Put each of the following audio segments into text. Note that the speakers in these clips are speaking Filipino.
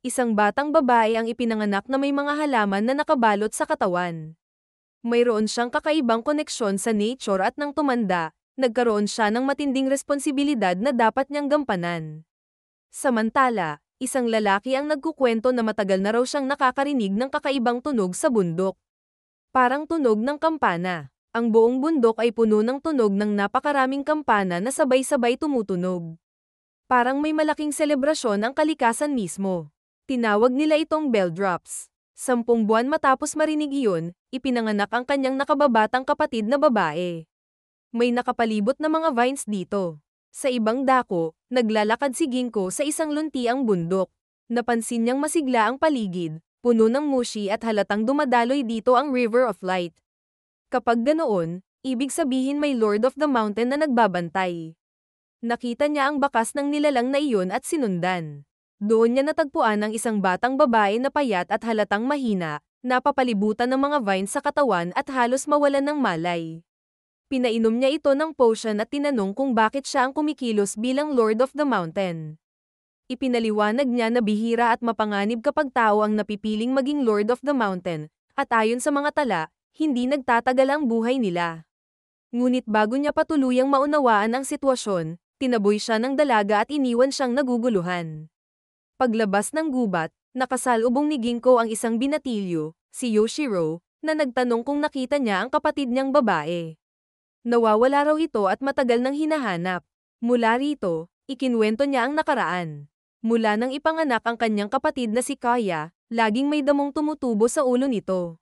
isang batang babae ang ipinanganak na may mga halaman na nakabalot sa katawan. Mayroon siyang kakaibang koneksyon sa nature at nang tumanda, nagkaroon siya ng matinding responsibilidad na dapat niyang gampanan. Samantala, isang lalaki ang nagkukwento na matagal na raw siyang nakakarinig ng kakaibang tunog sa bundok. Parang tunog ng kampana. Ang buong bundok ay puno ng tunog ng napakaraming kampana na sabay-sabay tumutunog. Parang may malaking selebrasyon ang kalikasan mismo. Tinawag nila itong bell drops. 10 buwan matapos marinig iyon, ipinanganak ang kanyang nakababatang kapatid na babae. May nakapalibot na mga vines dito. Sa ibang dako, naglalakad si Ginko sa isang luntiang bundok. Napansin niyang masigla ang paligid, puno ng mushi at halatang dumadaloy dito ang River of Light. Kapag ganoon, ibig sabihin may Lord of the Mountain na nagbabantay. Nakita niya ang bakas ng nilalang na iyon at sinundan. Doon niya natagpuan ang isang batang babae na payat at halatang mahina, napapalibutan ng mga vines sa katawan at halos mawalan ng malay. Pinainom niya ito ng potion at tinanong kung bakit siya ang kumikilos bilang Lord of the Mountain. Ipinaliwanag niya na bihira at mapanganib kapag tao ang napipiling maging Lord of the Mountain, at ayon sa mga tala, hindi nagtatagal ang buhay nila. Ngunit bago niya patuluyang maunawaan ang sitwasyon, tinaboy siya ng dalaga at iniwan siyang naguguluhan. Paglabas ng gubat, nakasalubong ni Ginko ang isang binatilyo, si Yoshiro, na nagtanong kung nakita niya ang kapatid niyang babae. Nawawala raw ito at matagal nang hinahanap. Mula rito, ikinwento niya ang nakaraan. Mula nang ipanganak ang kanyang kapatid na si Kaya, laging may damong tumutubo sa ulo nito.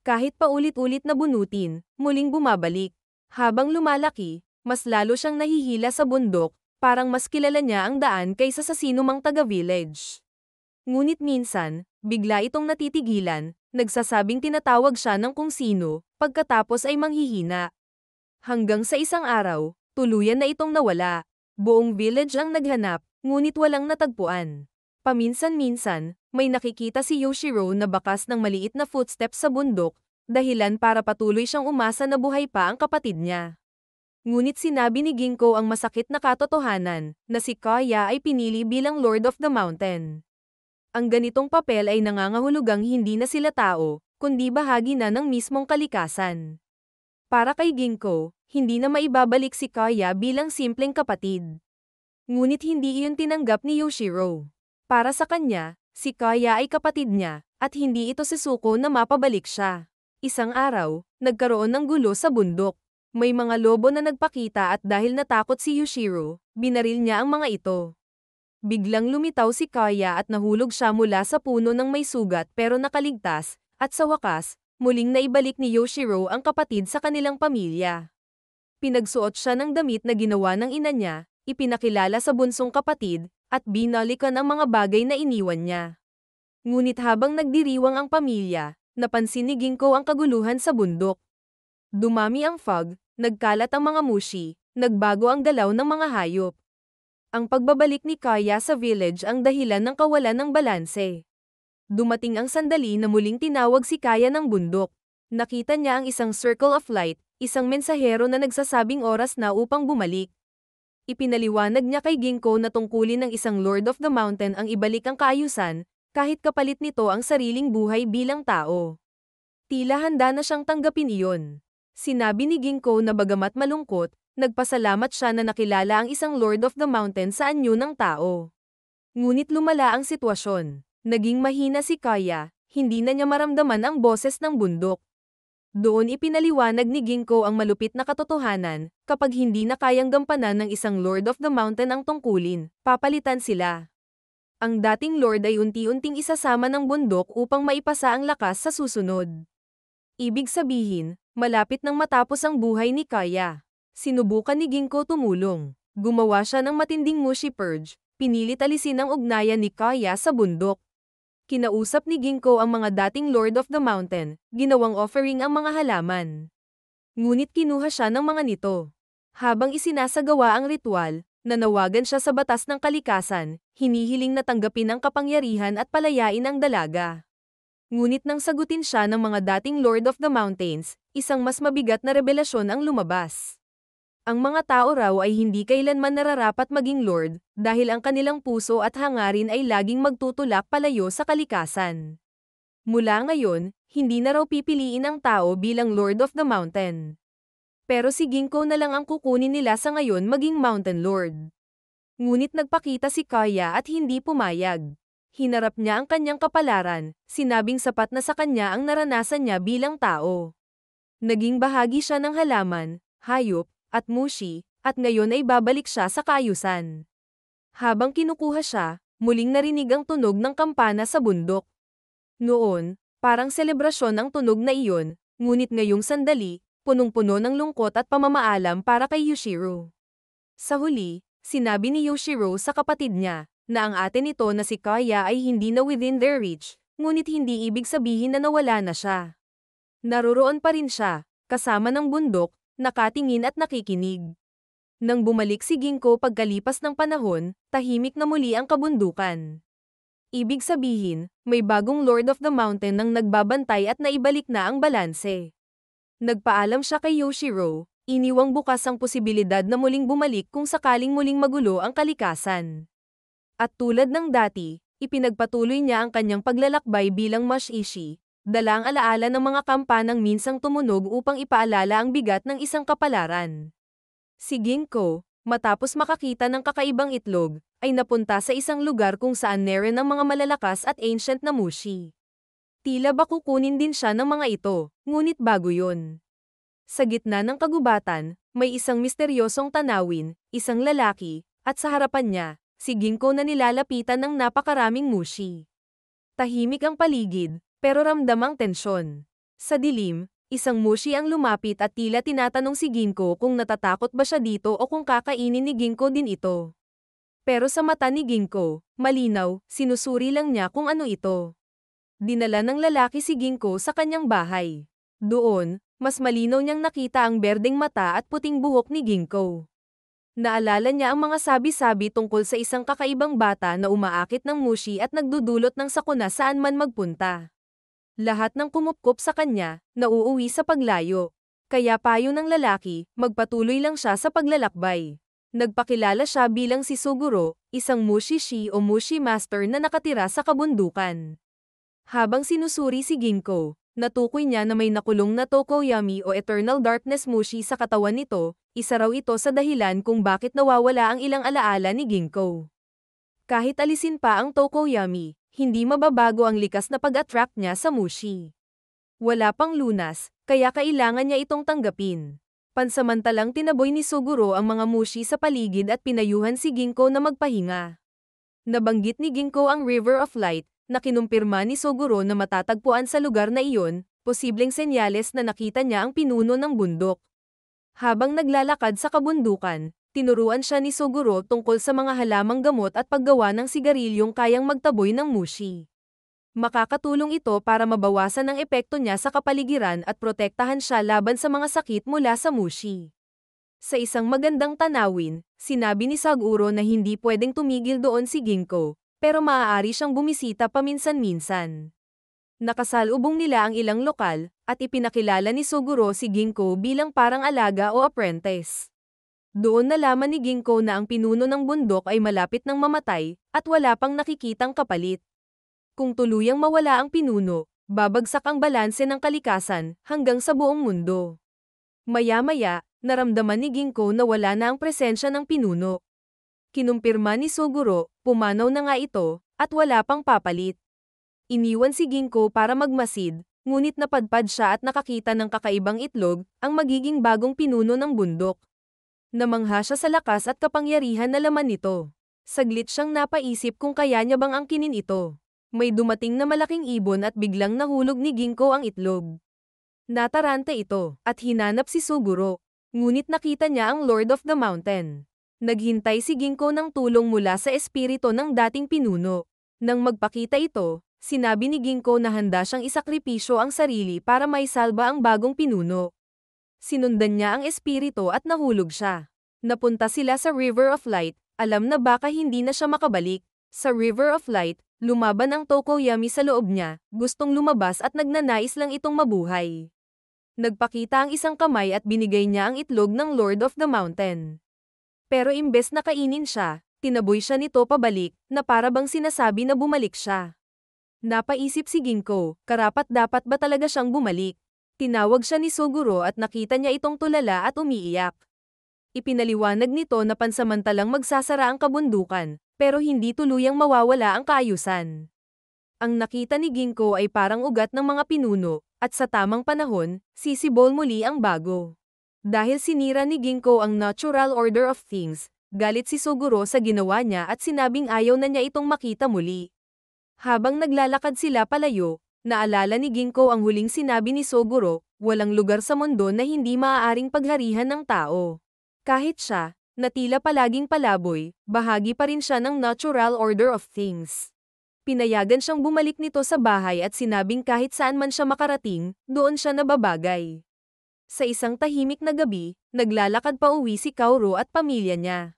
Kahit paulit-ulit na bunutin, muling bumabalik. Habang lumalaki, mas lalo siyang nahihila sa bundok, parang mas kilala niya ang daan kaysa sa sinumang taga-village. Ngunit minsan, bigla itong natitigilan, nagsasabing tinatawag siya ng kung sino, pagkatapos ay manghihina. Hanggang sa isang araw, tuluyan na itong nawala. Buong village ang naghanap, ngunit walang natagpuan. Paminsan-minsan, may nakikita si Yoshiro na bakas ng maliit na footsteps sa bundok, dahilan para patuloy siyang umasa na buhay pa ang kapatid niya. Ngunit sinabi ni Ginko ang masakit na katotohanan, na si Kaya ay pinili bilang Lord of the Mountain. Ang ganitong papel ay nangangahulugang hindi na sila tao, kundi bahagi na ng mismong kalikasan. Para kay Ginko, hindi na maibabalik si Kaya bilang simpleng kapatid. Ngunit hindi iyon tinanggap ni Yoshiro. Para sa kanya, si Kaya ay kapatid niya, at hindi ito susuko na mapabalik siya. Isang araw, nagkaroon ng gulo sa bundok. May mga lobo na nagpakita at dahil natakot si Yoshiro, binaril niya ang mga ito. Biglang lumitaw si Kaya at nahulog siya mula sa puno ng may sugat pero nakaligtas, at sa wakas, muling naibalik ni Yoshiro ang kapatid sa kanilang pamilya. Pinagsuot siya ng damit na ginawa ng ina niya, ipinakilala sa bunsong kapatid, at binalikan ang mga bagay na iniwan niya. Ngunit habang nagdiriwang ang pamilya, napansin ni Ginko ang kaguluhan sa bundok. Dumami ang fog, nagkalat ang mga mushi, nagbago ang galaw ng mga hayop. Ang pagbabalik ni Kaya sa village ang dahilan ng kawalan ng balanse. Dumating ang sandali na muling tinawag si Kaya ng bundok. Nakita niya ang isang circle of light, isang mensahero na nagsasabing oras na upang bumalik. Ipinaliwanag niya kay Ginko na tungkulin ng isang Lord of the Mountain ang ibalik ang kaayusan, kahit kapalit nito ang sariling buhay bilang tao. Tila handa na siyang tanggapin iyon. Sinabi ni Ginko na bagamat malungkot, nagpasalamat siya na nakilala ang isang Lord of the Mountain sa anyo ng tao. Ngunit lumala ang sitwasyon. Naging mahina si Kaya, hindi na niya maramdaman ang boses ng bundok. Doon ipinaliwanag ni Ginko ang malupit na katotohanan, kapag hindi na kayang gampanan ng isang Lord of the Mountain ang tungkulin, papalitan sila. Ang dating Lord ay unti-unting isasama ng bundok upang maipasa ang lakas sa susunod. Ibig sabihin, malapit nang matapos ang buhay ni Kaya. Sinubukan ni Ginko tumulong. Gumawa siya ng matinding mushi purge, pinilit alisin ang ugnayan ni Kaya sa bundok. Kinausap ni Ginko ang mga dating Lord of the Mountain, ginawang offering ang mga halaman. Ngunit kinuha siya ng mga nito. Habang isinasagawa ang ritual, nanawagan siya sa batas ng kalikasan, hinihiling na tanggapin ang kapangyarihan at palayain ang dalaga. Ngunit nang sagutin siya ng mga dating Lord of the Mountains, isang mas mabigat na revelasyon ang lumabas. Ang mga tao raw ay hindi kailanman nararapat maging lord, dahil ang kanilang puso at hangarin ay laging magtutulak palayo sa kalikasan. Mula ngayon, hindi na raw pipiliin ang tao bilang Lord of the Mountain. Pero si Ginkgo na lang ang kukunin nila sa ngayon maging Mountain Lord. Ngunit nagpakita si Kaya at hindi pumayag. Hinarap niya ang kanyang kapalaran, sinabing sapat na sa kanya ang naranasan niya bilang tao. Naging bahagi siya ng halaman, hayop, at mushi, at ngayon ay babalik siya sa kaayusan. Habang kinukuha siya, muling narinig ang tunog ng kampana sa bundok. Noon, parang selebrasyon ang tunog na iyon, ngunit ngayong sandali, punong-puno ng lungkot at pamamaalam para kay Yushiro. Sa huli, sinabi ni Yushiro sa kapatid niya, na ang ate nito na si Kaya ay hindi na within their reach, ngunit hindi ibig sabihin na nawala na siya. Naroroon pa rin siya, kasama ng bundok, nakatingin at nakikinig. Nang bumalik si Ginkgo pagkalipas ng panahon, tahimik na muli ang kabundukan. Ibig sabihin, may bagong Lord of the Mountain nang nagbabantay at naibalik na ang balanse. Nagpaalam siya kay Yushiro, iniwang bukas ang posibilidad na muling bumalik kung sakaling muling magulo ang kalikasan. At tulad ng dati, ipinagpatuloy niya ang kanyang paglalakbay bilang Mushishi, dala ang alaala ng mga kampanang minsang tumunog upang ipaalala ang bigat ng isang kapalaran. Si Ginkgo, matapos makakita ng kakaibang itlog, ay napunta sa isang lugar kung saan meron ang mga malalakas at ancient na mushi. Tila ba kukunin din siya ng mga ito, ngunit bago yun. Sa gitna ng kagubatan, may isang misteryosong tanawin, isang lalaki, at sa harapan niya, si Ginkgo na nilalapitan ng napakaraming mushi. Tahimik ang paligid, pero ramdam ang tensyon. Sa dilim, isang mushi ang lumapit at tila tinatanong si Ginkgo kung natatakot ba siya dito o kung kakainin ni Ginkgo din ito. Pero sa mata ni Ginkgo, malinaw, sinusuri lang niya kung ano ito. Dinala ng lalaki si Ginkgo sa kanyang bahay. Doon, mas malinaw niyang nakita ang berdeng mata at puting buhok ni Ginkgo. Naalala niya ang mga sabi-sabi tungkol sa isang kakaibang bata na umaakit ng mushi at nagdudulot ng sakuna saan man magpunta. Lahat ng kumupkop sa kanya, nauuwi sa paglayo. Kaya payo ng lalaki, magpatuloy lang siya sa paglalakbay. Nagpakilala siya bilang si Suguro, isang mushishi o mushi master na nakatira sa kabundukan. Habang sinusuri si Ginkgo, natukoy niya na may nakulong na Tokoyami o Eternal Darkness mushi sa katawan nito, isa raw ito sa dahilan kung bakit nawawala ang ilang alaala ni Ginkgo. Kahit alisin pa ang Tokoyami, hindi mababago ang likas na pag-attract niya sa mushi. Wala pang lunas, kaya kailangan niya itong tanggapin. Pansamantalang tinaboy ni Suguro ang mga mushi sa paligid at pinayuhan si Ginkgo na magpahinga. Nabanggit ni Ginkgo ang River of Light, na kinumpirma ni Suguro na matatagpuan sa lugar na iyon, posibleng senyales na nakita niya ang pinuno ng bundok. Habang naglalakad sa kabundukan, tinuruan siya ni Suguro tungkol sa mga halamang gamot at paggawa ng sigarilyong kayang magtaboy ng mushi. Makakatulong ito para mabawasan ang epekto niya sa kapaligiran at protektahan siya laban sa mga sakit mula sa mushi. Sa isang magandang tanawin, sinabi ni Suguro na hindi pwedeng tumigil doon si Ginkgo, pero maaari siyang bumisita paminsan-minsan. Nakasalubong nila ang ilang lokal, at ipinakilala ni Suguro si Ginkgo bilang parang alaga o apprentice. Doon nalaman ni Ginkgo na ang pinuno ng bundok ay malapit ng mamatay, at wala pang nakikitang kapalit. Kung tuluyang mawala ang pinuno, babagsak ang balanse ng kalikasan hanggang sa buong mundo. Maya-maya, naramdaman ni Ginkgo na wala na ang presensya ng pinuno. Kinumpirma ni Suguro, pumanaw na nga ito, at wala pang papalit. Iniwan si Ginkgo para magmasid, ngunit napadpad siya at nakakita ng kakaibang itlog, ang magiging bagong pinuno ng bundok. Namangha siya sa lakas at kapangyarihan na laman nito. Saglit siyang napaisip kung kaya niya bang angkinin ito. May dumating na malaking ibon at biglang nahulog ni Ginkgo ang itlog. Nataranta ito, at hinanap si Suguro. Ngunit nakita niya ang Lord of the Mountain. Naghintay si Ginkgo ng tulong mula sa espiritu ng dating pinuno. Nang magpakita ito, sinabi ni Ginkgo na handa siyang isakripisyo ang sarili para maisalba ang bagong pinuno. Sinundan niya ang espiritu at nahulog siya. Napunta sila sa River of Light, alam na baka hindi na siya makabalik. Sa River of Light, lumaban ang Tokoyami sa loob niya, gustong lumabas at nagnanais lang itong mabuhay. Nagpakita ang isang kamay at binigay niya ang itlog ng Lord of the Mountain. Pero imbes na kainin siya, tinaboy siya nito pabalik, na para bang sinasabi na bumalik siya. Napaisip si Ginko, karapat-dapat ba talaga siyang bumalik? Tinawag siya ni Suguro at nakita niya itong tulala at umiiyak. Ipinaliwanag nito na pansamantalang magsasara ang kabundukan, pero hindi tuluyang mawawala ang kaayusan. Ang nakita ni Ginko ay parang ugat ng mga pinuno, at sa tamang panahon, sisibol muli ang bago. Dahil sinira ni Ginko ang natural order of things, galit si Suguro sa ginawa niya at sinabing ayaw na niya itong makita muli. Habang naglalakad sila palayo, naalala ni Ginko ang huling sinabi ni Suguro, walang lugar sa mundo na hindi maaaring pagharihan ng tao. Kahit siya, na tila palaging palaboy, bahagi pa rin siya ng natural order of things. Pinayagan siyang bumalik nito sa bahay at sinabing kahit saan man siya makarating, doon siya nababagay. Sa isang tahimik na gabi, naglalakad pa uwi si Kaoru at pamilya niya.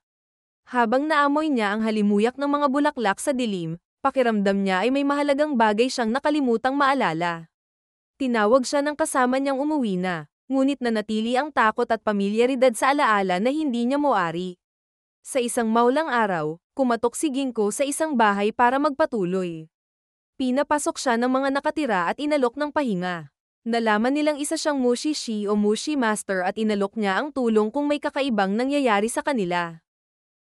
Habang naamoy niya ang halimuyak ng mga bulaklak sa dilim, pakiramdam niya ay may mahalagang bagay siyang nakalimutang maalala. Tinawag siya ng kasama niyang umuwi na, ngunit nanatili ang takot at pamilyaridad sa alaala na hindi niya moari. Sa isang maulang araw, kumatok si Ginko sa isang bahay para magpatuloy. Pinapasok siya ng mga nakatira at inalok ng pahinga. Nalaman nilang isa siyang Mushishi o Mushi Master at inalok niya ang tulong kung may kakaibang nangyayari sa kanila.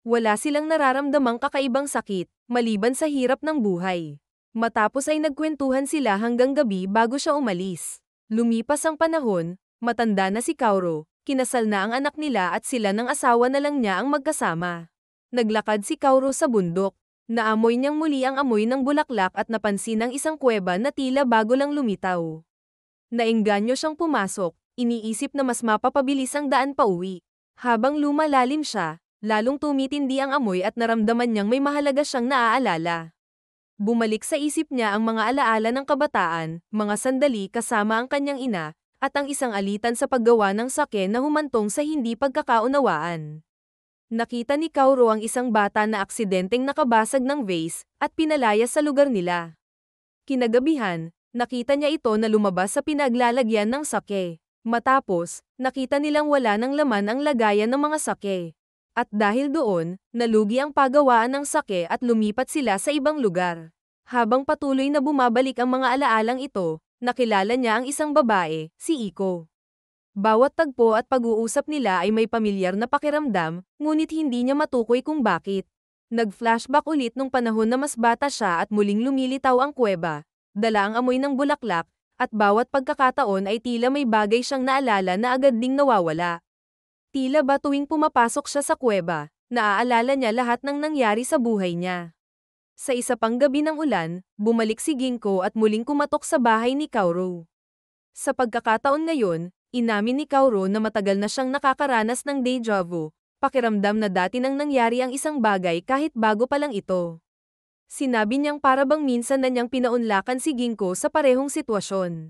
Wala silang nararamdamang kakaibang sakit, maliban sa hirap ng buhay. Matapos ay nagkwentuhan sila hanggang gabi bago siya umalis. Lumipas ang panahon, matanda na si Kaoru, kinasal na ang anak nila at sila ng asawa na lang niya ang magkasama. Naglakad si Kaoru sa bundok. Naamoy niyang muli ang amoy ng bulaklak at napansin ang isang kuweba na tila bago lang lumitaw. Naengganyo siyang pumasok, iniisip na mas mapapabilis ang daan pauwi. Habang lumalalim siya, lalong tumitindi ang amoy at naramdaman niyang may mahalaga siyang naaalala. Bumalik sa isip niya ang mga alaala ng kabataan, mga sandali kasama ang kanyang ina, at ang isang alitan sa paggawa ng sake na humantong sa hindi pagkakaunawaan. Nakita ni Kaoru ang isang bata na aksidenteng nakabasag ng vase, at pinalayas sa lugar nila. Kinagabihan, nakita niya ito na lumabas sa pinaglalagyan ng sake. Matapos, nakita nilang wala ng laman ang lagayan ng mga sake. At dahil doon, nalugi ang pagawaan ng sake at lumipat sila sa ibang lugar. Habang patuloy na bumabalik ang mga alaalang ito, nakilala niya ang isang babae, si Iko. Bawat tagpo at pag-uusap nila ay may pamilyar na pakiramdam, ngunit hindi niya matukoy kung bakit. Nag-flashback ulit nung panahon na mas bata siya at muling lumilitaw ang kuweba, dala ang amoy ng bulaklak, at bawat pagkakataon ay tila may bagay siyang naalala na agad ding nawawala. Tila ba tuwing pumapasok siya sa kuweba, naaalala niya lahat ng nangyari sa buhay niya. Sa isa pang gabi ng ulan, bumalik si Ginko at muling kumatok sa bahay ni Kaoru. Sa pagkakataon ngayon, inamin ni Kaoru na matagal na siyang nakakaranas ng deja vu, pakiramdam na dati nang nangyari ang isang bagay kahit bago pa lang ito. Sinabi niyang para bang minsan na niyang pinaunlakan si Ginko sa parehong sitwasyon.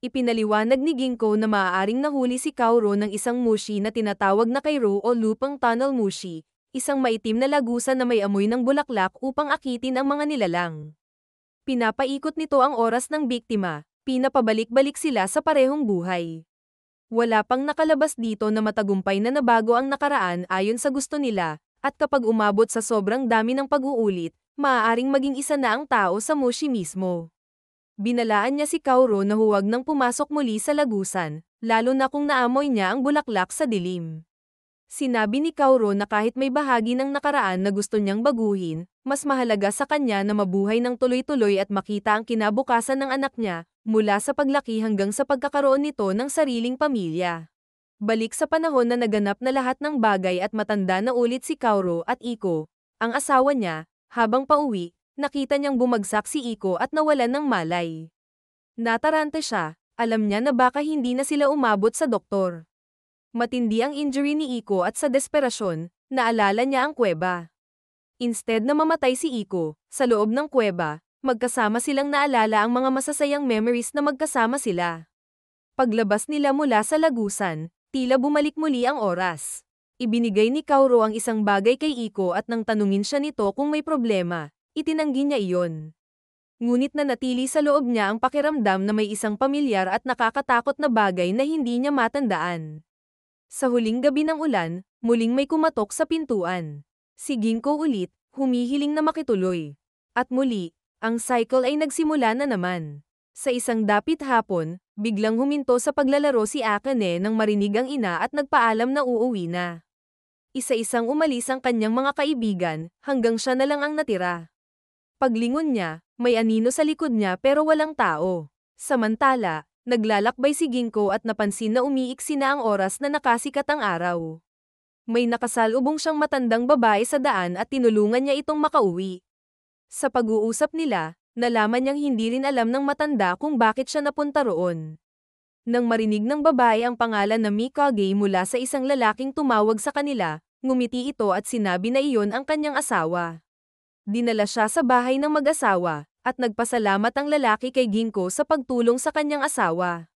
Ipinaliwanag ni Ginko na maaaring nahuli si Kaoru ng isang mushi na tinatawag na Kairu o lupang tunnel mushi, isang maitim na lagusan na may amoy ng bulaklak upang akitin ang mga nilalang. Pinapaikot nito ang oras ng biktima, pinapabalik-balik sila sa parehong buhay. Wala pang nakalabas dito na matagumpay na nabago ang nakaraan ayon sa gusto nila, at kapag umabot sa sobrang dami ng pag-uulit, maaaring maging isa na ang tao sa mushi mismo. Binalaan niya si Kaoru na huwag nang pumasok muli sa lagusan, lalo na kung naamoy niya ang bulaklak sa dilim. Sinabi ni Kaoru na kahit may bahagi ng nakaraan na gusto niyang baguhin, mas mahalaga sa kanya na mabuhay ng tuloy-tuloy at makita ang kinabukasan ng anak niya, mula sa paglaki hanggang sa pagkakaroon nito ng sariling pamilya. Balik sa panahon na naganap na lahat ng bagay at matanda na ulit si Kaoru at Iko, ang asawa niya. Habang pauwi, nakita niyang bumagsak si Iko at nawalan ng malay. Natarante siya, alam niya na baka hindi na sila umabot sa doktor. Matindi ang injury ni Iko at sa desperasyon, naalala niya ang kuweba. Instead na mamatay si Iko, sa loob ng kuweba, magkasama silang naalala ang mga masasayang memories na magkasama sila. Paglabas nila mula sa lagusan, tila bumalik muli ang oras. Ibinigay ni Kaoru ang isang bagay kay Iko at nang tanungin siya nito kung may problema, itinanggi niya iyon. Ngunit nanatili sa loob niya ang pakiramdam na may isang pamilyar at nakakatakot na bagay na hindi niya matandaan. Sa huling gabi ng ulan, muling may kumatok sa pintuan. Si Ginko ulit, humihiling na makituloy. At muli, ang cycle ay nagsimula na naman. Sa isang dapit hapon, biglang huminto sa paglalaro si Akane nang marinig ang ina at nagpaalam na uuwi na. Isa-isang umalis ang kanyang mga kaibigan, hanggang siya na lang ang natira. Paglingon niya, may anino sa likod niya pero walang tao. Samantala, naglalakbay si Ginko at napansin na umiiksi na ang oras na nakasikat ang araw. May nakasalubong siyang matandang babae sa daan at tinulungan niya itong makauwi. Sa pag-uusap nila, nalaman niyang hindi rin alam ng matanda kung bakit siya napunta roon. Nang marinig ng babae ang pangalan na Mikage mula sa isang lalaking tumawag sa kanila, ngumiti ito at sinabi na iyon ang kanyang asawa. Dinala siya sa bahay ng mag-asawa, at nagpasalamat ang lalaki kay Ginko sa pagtulong sa kanyang asawa.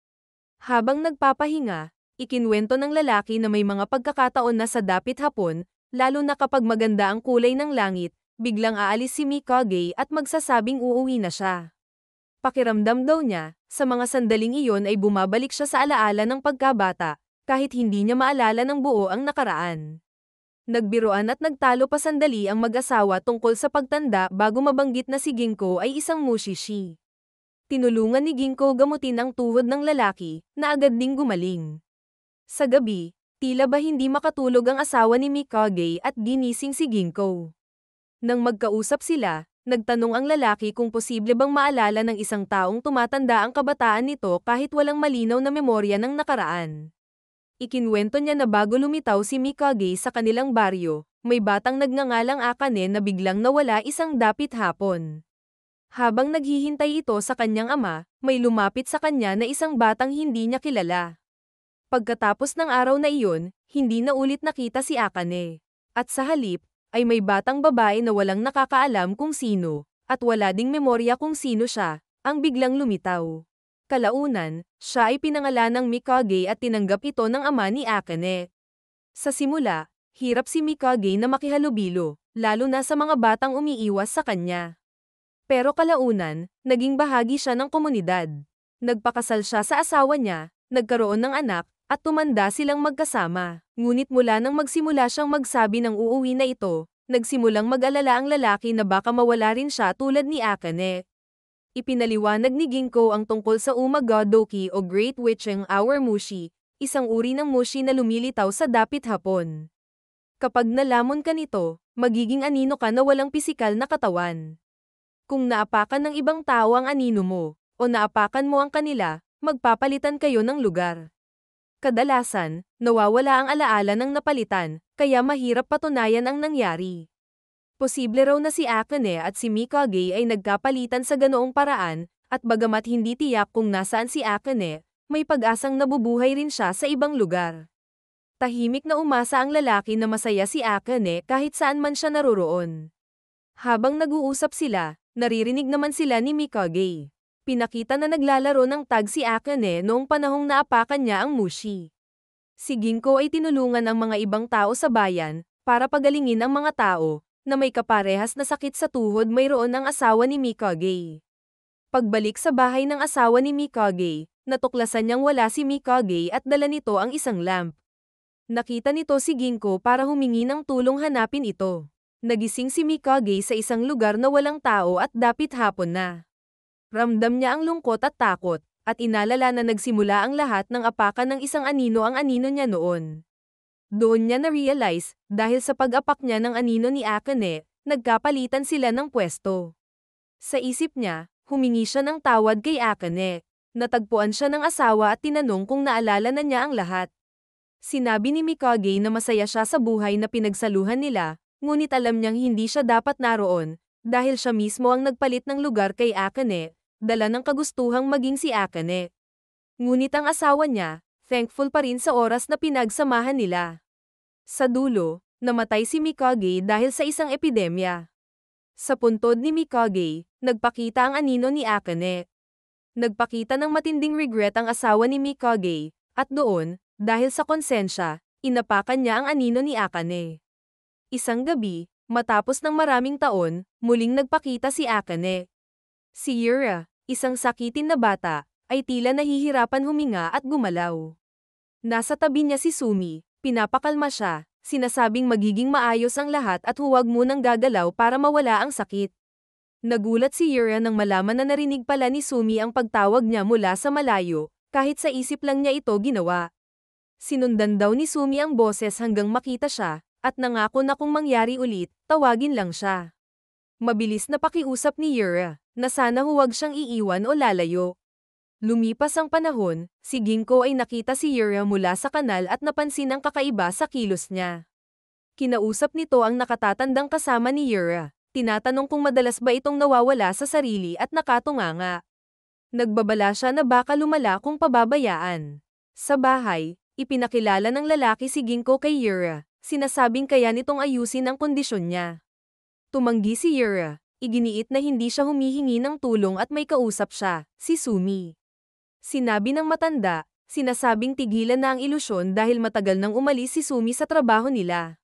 Habang nagpapahinga, ikinwento ng lalaki na may mga pagkakataon na sa dapit hapon, lalo na kapag maganda ang kulay ng langit, biglang aalis si Mikage at magsasabing uuwi na siya. Pakiramdam daw niya, sa mga sandaling iyon ay bumabalik siya sa alaala ng pagkabata, kahit hindi niya maalala ng buo ang nakaraan. Nagbiruan at nagtalo pa sandali ang mag-asawa tungkol sa pagtanda bago mabanggit na si Ginko ay isang mushishi. Tinulungan ni Ginko gamutin ang tuhod ng lalaki, na agad ding gumaling. Sa gabi, tila ba hindi makatulog ang asawa ni Mikage at ginising si Ginko. Nang magkausap sila, nagtanong ang lalaki kung posible bang maalala ng isang taong tumatanda ang kabataan nito kahit walang malinaw na memorya ng nakaraan. Ikinwento niya na bago lumitaw si Mikage sa kanilang baryo, may batang nagngangalang Akane na biglang nawala isang dapit hapon. Habang naghihintay ito sa kanyang ama, may lumapit sa kanya na isang batang hindi niya kilala. Pagkatapos ng araw na iyon, hindi na ulit nakita si Akane. At sa halip, ay may batang babae na walang nakakaalam kung sino, at wala ding memorya kung sino siya, ang biglang lumitaw. Kalaunan, siya ay pinangalan ng Mikage at tinanggap ito ng ama ni Akane. Sa simula, hirap si Mikage na makihalubilo, lalo na sa mga batang umiiwas sa kanya. Pero kalaunan, naging bahagi siya ng komunidad. Nagpakasal siya sa asawa niya, nagkaroon ng anak, at tumanda silang magkasama. Ngunit mula nang magsimula siyang magsabi ng uuwi na ito, nagsimulang mag-alala ang lalaki na baka mawala rin siya tulad ni Akane. Ipinaliwanag ni Ginko ang tungkol sa Umagodoki o Great Witching Hour Mushi, isang uri ng mushi na lumilitaw sa dapit hapon. Kapag nalamon ka nito, magiging anino ka na walang pisikal na katawan. Kung naapakan ng ibang tao ang anino mo, o naapakan mo ang kanila, magpapalitan kayo ng lugar. Kadalasan, nawawala ang alaala ng napalitan, kaya mahirap patunayan ang nangyari. Posible raw na si Akane at si Mikage ay nagkapalitan sa ganoong paraan, at bagamat hindi tiyak kung nasaan si Akane, may pag-asang nabubuhay rin siya sa ibang lugar. Tahimik na umasa ang lalaki na masaya si Akane kahit saan man siya naroroon. Habang nag-uusap sila, naririnig naman sila ni Mikage. Pinakita na naglalaro ng tag si Akane noong panahong naapakan niya ang mushi. Si Ginko ay tinulungan ang mga ibang tao sa bayan, para pagalingin ang mga tao, na may kaparehas na sakit sa tuhod mayroon ang asawa ni Mikage. Pagbalik sa bahay ng asawa ni Mikage, natuklasan niyang wala si Mikage at dala nito ang isang lamp. Nakita nito si Ginko para humingi ng tulong hanapin ito. Nagising si Mikage sa isang lugar na walang tao at dapit hapon na. Ramdam niya ang lungkot at takot, at inalala na nagsimula ang lahat ng apakan ng isang anino ang anino niya noon. Doon niya na-realize, dahil sa pag-apak niya ng anino ni Akane, nagkapalitan sila ng pwesto. Sa isip niya, humingi siya ng tawad kay Akane. Natagpuan siya ng asawa at tinanong kung naalala na niya ang lahat. Sinabi ni Mikage na masaya siya sa buhay na pinagsaluhan nila, ngunit alam niyang hindi siya dapat naroon, dahil siya mismo ang nagpalit ng lugar kay Akane, dala ng kagustuhang maging si Akane. Ngunit ang asawa niya, thankful pa rin sa oras na pinagsamahan nila. Sa dulo, namatay si Mikage dahil sa isang epidemya. Sa puntod ni Mikage, nagpakita ang anino ni Akane. Nagpakita ng matinding regret ang asawa ni Mikage, at doon, dahil sa konsensya, inapakan niya ang anino ni Akane. Isang gabi, matapos ng maraming taon, muling nagpakita si Akane. Si Yura, isang sakitin na bata, ay tila nahihirapan huminga at gumalaw. Nasa tabi niya si Sumi, pinapakalma siya, sinasabing magiging maayos ang lahat at huwag munang gagalaw para mawala ang sakit. Nagulat si Yura nang malaman na narinig pala ni Sumi ang pagtawag niya mula sa malayo, kahit sa isip lang niya ito ginawa. Sinundan daw ni Sumi ang boses hanggang makita siya, at nangako na kung mangyari ulit, tawagin lang siya. Mabilis na pakiusap ni Yura, na sana huwag siyang iiwan o lalayo. Lumipas ang panahon, si Ginko ay nakita si Yura mula sa kanal at napansin ang kakaiba sa kilos niya. Kinausap nito ang nakatatandang kasama ni Yura, tinatanong kung madalas ba itong nawawala sa sarili at nakatunganga. Nagbabala siya na baka lumala kung pababayaan. Sa bahay, ipinakilala ng lalaki si Ginko kay Yura, sinasabing kaya nitong ayusin ang kondisyon niya. Tumanggi si Yura, iginiit na hindi siya humihingi ng tulong at may kausap siya, si Sumi. Sinabi ng matanda, sinasabing tigilan na ang ilusyon dahil matagal nang umalis si Sumi sa trabaho nila.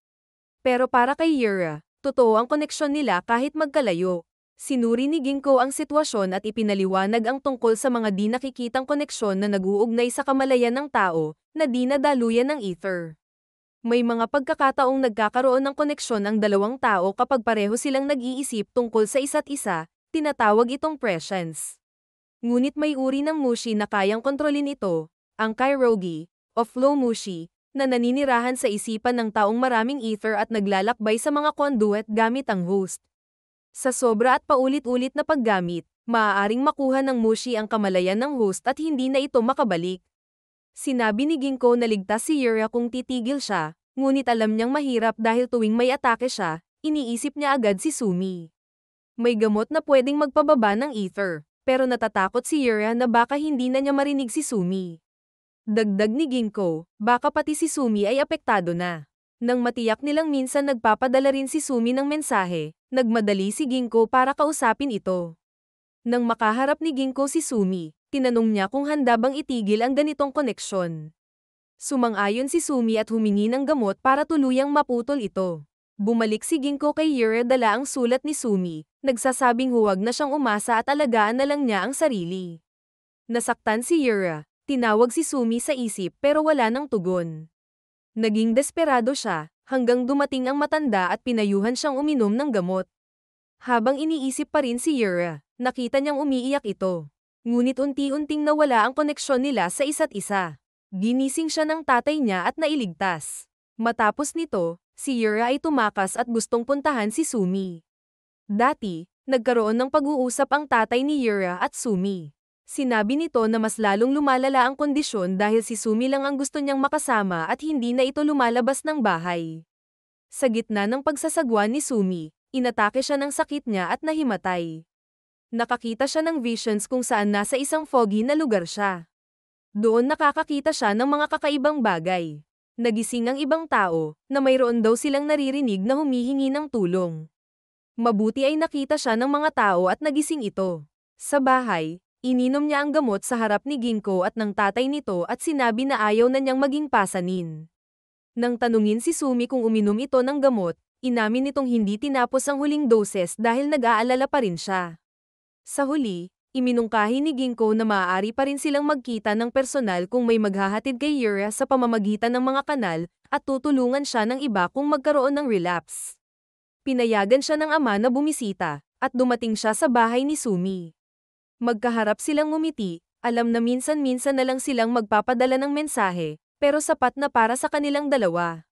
Pero para kay Yura, totoo ang koneksyon nila kahit magkalayo. Sinuri ni Ginko ang sitwasyon at ipinaliwanag ang tungkol sa mga di nakikitang koneksyon na nag-uugnay sa kamalayan ng tao, na di nadaluyan ng ether. May mga pagkakataong nagkakaroon ng koneksyon ang dalawang tao kapag pareho silang nag-iisip tungkol sa isa't isa, tinatawag itong prescience. Ngunit may uri ng mushi na kayang kontrolin ito, ang kairogi, o flow mushi, na naninirahan sa isipan ng taong maraming ether at naglalakbay sa mga conduit gamit ang host. Sa sobra at paulit-ulit na paggamit, maaaring makuha ng mushi ang kamalayan ng host at hindi na ito makabalik. Sinabi ni Ginko na ligtas si Yura kung titigil siya, ngunit alam niyang mahirap dahil tuwing may atake siya, iniisip niya agad si Sumi. May gamot na pwedeng magpababa ng ether, pero natatakot si Yura na baka hindi na niya marinig si Sumi. Dagdag ni Ginko, baka pati si Sumi ay apektado na. Nang matiyak nilang minsan nagpapadala rin si Sumi ng mensahe, nagmadali si Ginko para kausapin ito. Nang makaharap ni Ginko si Sumi, tinanong niya kung handa bang itigil ang ganitong koneksyon. Sumang-ayon si Sumi at humingi ng gamot para tuluyang maputol ito. Bumalik si Ginko kay Yura dala ang sulat ni Sumi, nagsasabing huwag na siyang umasa at alagaan na lang niya ang sarili. Nasaktan si Yura, tinawag si Sumi sa isip pero wala nang tugon. Naging desperado siya, hanggang dumating ang matanda at pinayuhan siyang uminom ng gamot. Habang iniisip pa rin si Yura, nakita niyang umiiyak ito. Ngunit unti-unting nawala ang koneksyon nila sa isa't isa. Ginising siya ng tatay niya at nailigtas. Matapos nito, si Yura ay tumakas at gustong puntahan si Sumi. Dati, nagkaroon ng pag-uusap ang tatay ni Yura at Sumi. Sinabi nito na mas lalong lumalala ang kondisyon dahil si Sumi lang ang gusto niyang makasama at hindi na ito lumalabas ng bahay. Sa gitna ng pagsasagwa ni Sumi, inatake siya ng sakit niya at nahimatay. Nakakita siya ng visions kung saan nasa isang foggy na lugar siya. Doon nakakakita siya ng mga kakaibang bagay. Nagising ang ibang tao, na mayroon daw silang naririnig na humihingi ng tulong. Mabuti ay nakita siya ng mga tao at nagising ito. Sa bahay, ininom niya ang gamot sa harap ni Ginko at ng tatay nito at sinabi na ayaw na niyang maging pasanin. Nang tanungin si Sumi kung uminom ito ng gamot, inamin nitong hindi tinapos ang huling doses dahil nag-aalala pa rin siya. Sa huli, iminungkahi ni Ginko na maaari pa rin silang magkita ng personal kung may maghahatid kay Yura sa pamamagitan ng mga kanal, at tutulungan siya ng iba kung magkaroon ng relapse. Pinayagan siya ng ama na bumisita, at dumating siya sa bahay ni Sumi. Magkaharap silang ngumiti, alam na minsan-minsan na lang silang magpapadala ng mensahe, pero sapat na para sa kanilang dalawa.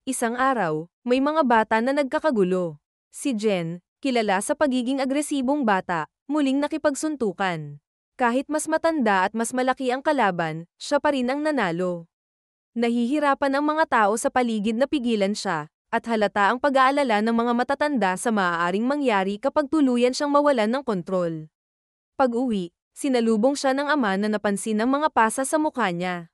Isang araw, may mga bata na nagkakagulo. Si Jen, kilala sa pagiging agresibong bata, muling nakipagsuntukan. Kahit mas matanda at mas malaki ang kalaban, siya pa rin ang nanalo. Nahihirapan ang mga tao sa paligid na pigilan siya, at halata ang pag-aalala ng mga matatanda sa maaaring mangyari kapag tuluyan siyang mawalan ng kontrol. Pag-uwi, sinalubong siya ng ama na napansin ang mga pasa sa mukha niya.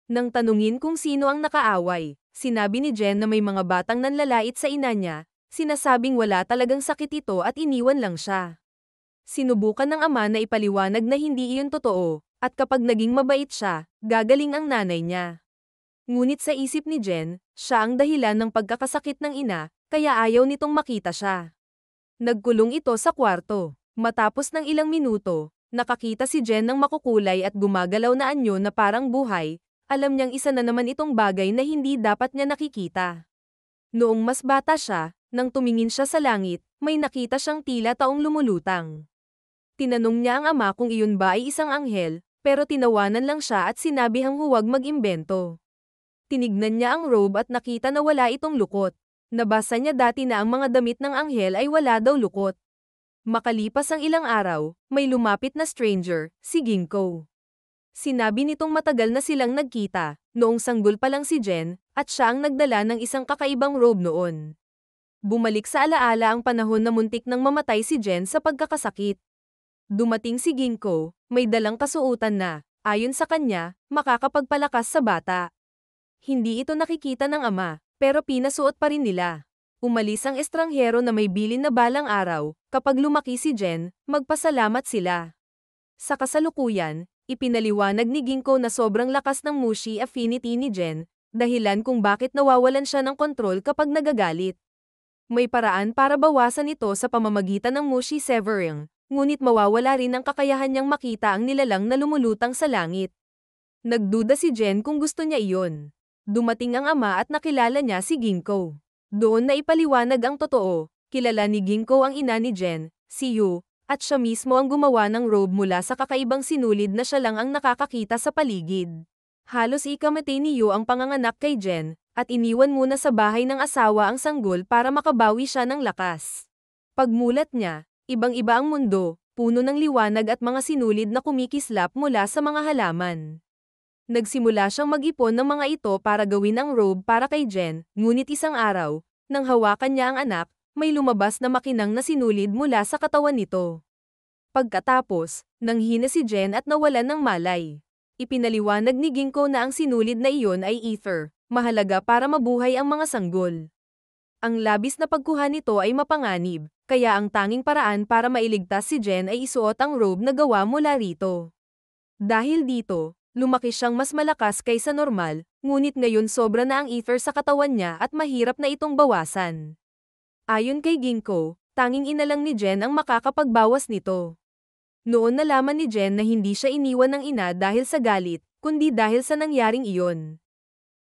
Nang tanungin kung sino ang nakaaway, sinabi ni Jen na may mga batang nanlalait sa ina niya, sinasabing wala talagang sakit ito at iniwan lang siya. Sinubukan ng ama na ipaliwanag na hindi iyon totoo, at kapag naging mabait siya, gagaling ang nanay niya. Ngunit sa isip ni Jen, siya ang dahilan ng pagkakasakit ng ina, kaya ayaw nitong makita siya. Nagkulong ito sa kwarto. Matapos ng ilang minuto, nakakita si Jen ng makukulay at gumagalaw na anyo na parang buhay, alam niyang isa na naman itong bagay na hindi dapat niya nakikita. Noong mas bata siya, nang tumingin siya sa langit, may nakita siyang tila taong lumulutang. Tinanong niya ang ama kung iyon ba ay isang anghel, pero tinawanan lang siya at sinabihang huwag mag-imbento. Tinignan niya ang robe at nakita na wala itong lukot. Nabasa niya dati na ang mga damit ng anghel ay wala daw lukot. Makalipas ang ilang araw, may lumapit na stranger, si Ginkgo. Sinabi nitong matagal na silang nagkita, noong sanggol pa lang si Jen, at siya ang nagdala ng isang kakaibang robe noon. Bumalik sa alaala ang panahon na muntik nang mamatay si Jen sa pagkakasakit. Dumating si Ginkgo, may dalang kasuotan na, ayon sa kanya, makakapagpalakas sa bata. Hindi ito nakikita ng ama, pero pinasuot pa rin nila. Umalis ang estranghero na may bilin na balang araw, kapag lumaki si Jen, magpasalamat sila. Sa kasalukuyan, ipinaliwanag ni Ginkgo na sobrang lakas ng Mushi affinity ni Jen, dahilan kung bakit nawawalan siya ng kontrol kapag nagagalit. May paraan para bawasan ito sa pamamagitan ng Mushi Severing, ngunit mawawala rin ang kakayahan niyang makita ang nilalang na lumulutang sa langit. Nagduda si Jen kung gusto niya iyon. Dumating ang ama at nakilala niya si Ginkgo. Doon na ipaliwanag ang totoo, kilala ni Ginkgo ang ina ni Jen, si Yu, at siya mismo ang gumawa ng robe mula sa kakaibang sinulid na siya lang ang nakakakita sa paligid. Halos ikamatay ni Yu ang panganganak kay Jen, at iniwan muna sa bahay ng asawa ang sanggol para makabawi siya ng lakas. Pagmulat niya, ibang-iba ang mundo, puno ng liwanag at mga sinulid na kumikislap mula sa mga halaman. Nagsimula siyang mag-ipon ng mga ito para gawin ang robe para kay Jen, ngunit isang araw, nang hawakan niya ang anak, may lumabas na makinang na sinulid mula sa katawan nito. Pagkatapos, nanghina si Jen at nawalan ng malay. Ipinaliwanag ni Ginkgo na ang sinulid na iyon ay ether, mahalaga para mabuhay ang mga sanggol. Ang labis na pagkuha nito ay mapanganib, kaya ang tanging paraan para mailigtas si Jen ay isuot ang robe na gawa mula rito. Dahil dito, lumaki siyang mas malakas kaysa normal, ngunit ngayon sobra na ang ether sa katawan niya at mahirap na itong bawasan. Ayon kay Ginkgo, tanging ina lang ni Jen ang makakapagbawas nito. Noon nalaman ni Jen na hindi siya iniwan ng ina dahil sa galit, kundi dahil sa nangyaring iyon.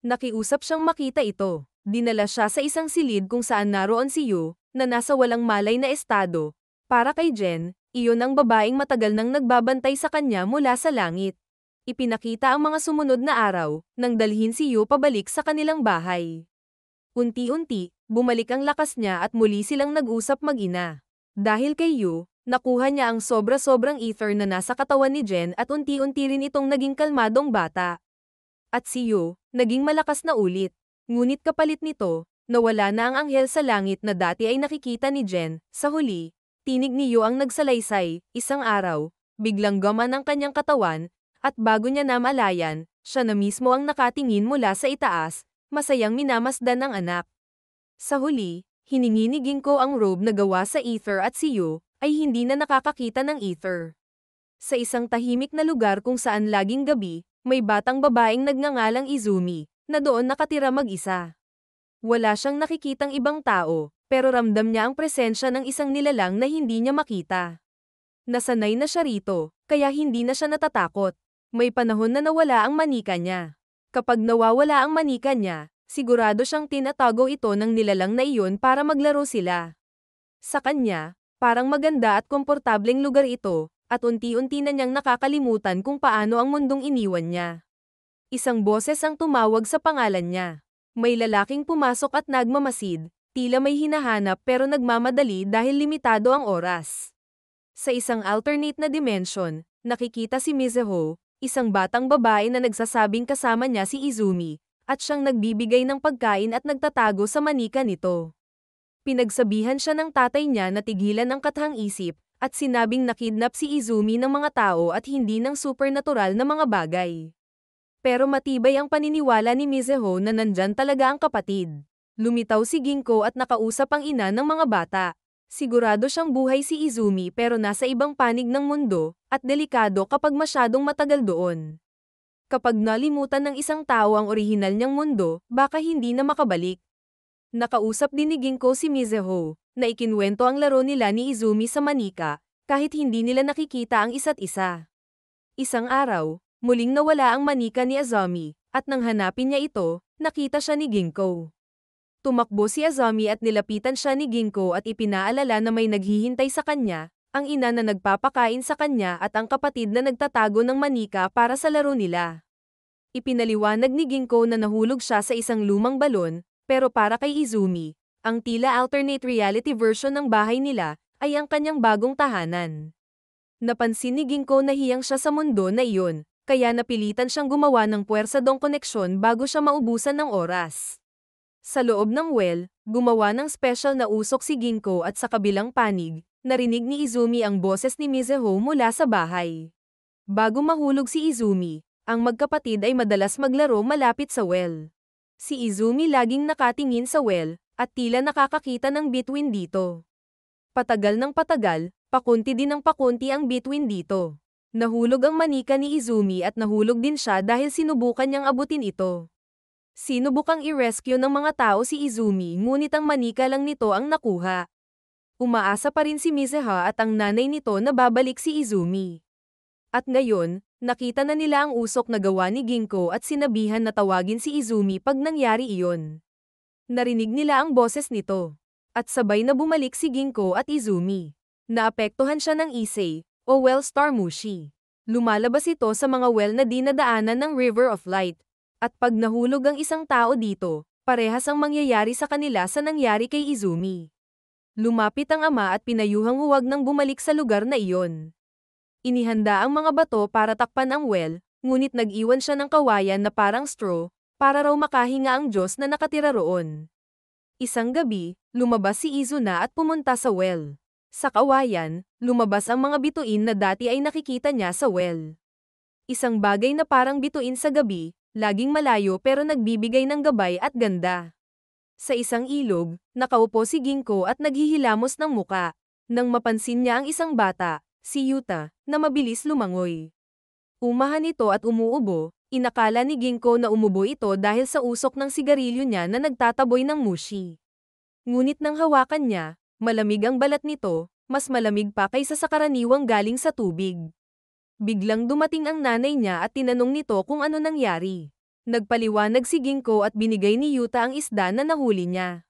Nakiusap siyang makita ito. Dinala siya sa isang silid kung saan naroon si Yu, na nasa walang malay na estado. Para kay Jen, iyon ang babaeng matagal nang nagbabantay sa kanya mula sa langit. Ipinakita ang mga sumunod na araw, nang dalhin si Yu pabalik sa kanilang bahay. Unti-unti, bumalik ang lakas niya at muli silang nag-usap mag-ina. Dahil kay Yu, nakuha niya ang sobra-sobrang ether na nasa katawan ni Jen at unti-unti rin itong naging kalmadong bata. At si Yu, naging malakas na ulit. Ngunit kapalit nito, nawala na ang anghel sa langit na dati ay nakikita ni Jen. Sa huli, tinig ni Yu ang nagsalaysay, isang araw, biglang gaman ang kanyang katawan, at bago niya namalayan, siya na mismo ang nakatingin mula sa itaas, masayang minamasdan ng anak. Sa huli, hiningi ni Ginkgo ang robe na gawa sa ether at si Yu, ay hindi na nakakakita ng ether. Sa isang tahimik na lugar kung saan laging gabi, may batang babaeng nagngangalang Izumi, na doon nakatira mag-isa. Wala siyang nakikitang ibang tao, pero ramdam niya ang presensya ng isang nilalang na hindi niya makita. Nasanay na siya rito, kaya hindi na siya natatakot. May panahon na nawala ang manika niya. Kapag nawawala ang manika niya, sigurado siyang tinatago ito ng nilalang na iyon para maglaro sila. Sa kanya, parang maganda at komportableng lugar ito, at unti-unti na niyang nakakalimutan kung paano ang mundong iniwan niya. Isang boses ang tumawag sa pangalan niya. May lalaking pumasok at nagmamasid, tila may hinahanap pero nagmamadali dahil limitado ang oras. Sa isang alternate na dimension, nakikita si Mizuho, isang batang babae na nagsasabing kasama niya si Izumi, at siyang nagbibigay ng pagkain at nagtatago sa manika nito. Pinagsabihan siya ng tatay niya na tigilan ang kathang isip, at sinabing nakidnap si Izumi ng mga tao at hindi ng supernatural na mga bagay. Pero matibay ang paniniwala ni Mizuho na nandyan talaga ang kapatid. Lumitaw si Ginkgo at nakausap ang ina ng mga bata. Sigurado siyang buhay si Izumi pero nasa ibang panig ng mundo, at delikado kapag masyadong matagal doon. Kapag nalimutan ng isang tao ang orihinal niyang mundo, baka hindi na makabalik. Nakausap din ni Ginkgo si Mizuho, na ikinwento ang laro nila ni Izumi sa manika, kahit hindi nila nakikita ang isa't isa. Isang araw, muling nawala ang manika ni Azami, at nang hanapin niya ito, nakita siya ni Ginko. Tumakbo si Azami at nilapitan siya ni Ginko at ipinaalala na may naghihintay sa kanya, ang ina na nagpapakain sa kanya at ang kapatid na nagtatago ng manika para sa laro nila. Ipinaliwanag ni Ginko na nahulog siya sa isang lumang balon, pero para kay Izumi, ang tila alternate reality version ng bahay nila ay ang kanyang bagong tahanan. Napansin ni Ginko na hiyang siya sa mundo na iyon, kaya napilitan siyang gumawa ng puwersadong koneksyon bago siya maubusan ng oras. Sa loob ng well, gumawa ng special na usok si Ginko at sa kabilang panig, narinig ni Izumi ang boses ni Mizuho mula sa bahay. Bago mahulog si Izumi, ang magkapatid ay madalas maglaro malapit sa well. Si Izumi laging nakatingin sa well, at tila nakakakita ng bituin dito. Patagal ng patagal, pakunti din ng pakunti ang bituin dito. Nahulog ang manika ni Izumi at nahulog din siya dahil sinubukan niyang abutin ito. Sinubukang i-rescue ng mga tao si Izumi ngunit ang manika lang nito ang nakuha. Umaasa pa rin si Mizuho at ang nanay nito na babalik si Izumi. At ngayon, nakita na nila ang usok na gawa ni Ginko at sinabihan na tawagin si Izumi pag nangyari iyon. Narinig nila ang boses nito. At sabay na bumalik si Ginko at Izumi. Naapektuhan siya ng Issei, o well star mushi. Lumalabas ito sa mga well na dinadaanan ng River of Light. At pag nahulog ang isang tao dito, parehas ang mangyayari sa kanila sa nangyari kay Izumi. Lumapit ang ama at pinayuhang huwag nang bumalik sa lugar na iyon. Inihanda ang mga bato para takpan ang well, ngunit nag-iwan siya ng kawayan na parang straw, para raw makahinga ang Diyos na nakatira roon. Isang gabi, lumabas si Izuna at pumunta sa well. Sa kawayan, lumabas ang mga bituin na dati ay nakikita niya sa well. Isang bagay na parang bituin sa gabi, laging malayo pero nagbibigay ng gabay at ganda. Sa isang ilog, nakaupo si Ginko at naghihilamos ng muka. Nang mapansin niya ang isang bata, si Yuta, na mabilis lumangoy. Umahan ito at umuubo, inakala ni Ginko na umubo ito dahil sa usok ng sigarilyo niya na nagtataboy ng mushi. Ngunit nang hawakan niya, malamig ang balat nito, mas malamig pa kaysa sa karaniwang galing sa tubig. Biglang dumating ang nanay niya at tinanong nito kung ano nangyari. Nagpaliwanag si Ginko at binigay ni Yuta ang isda na nahuli niya.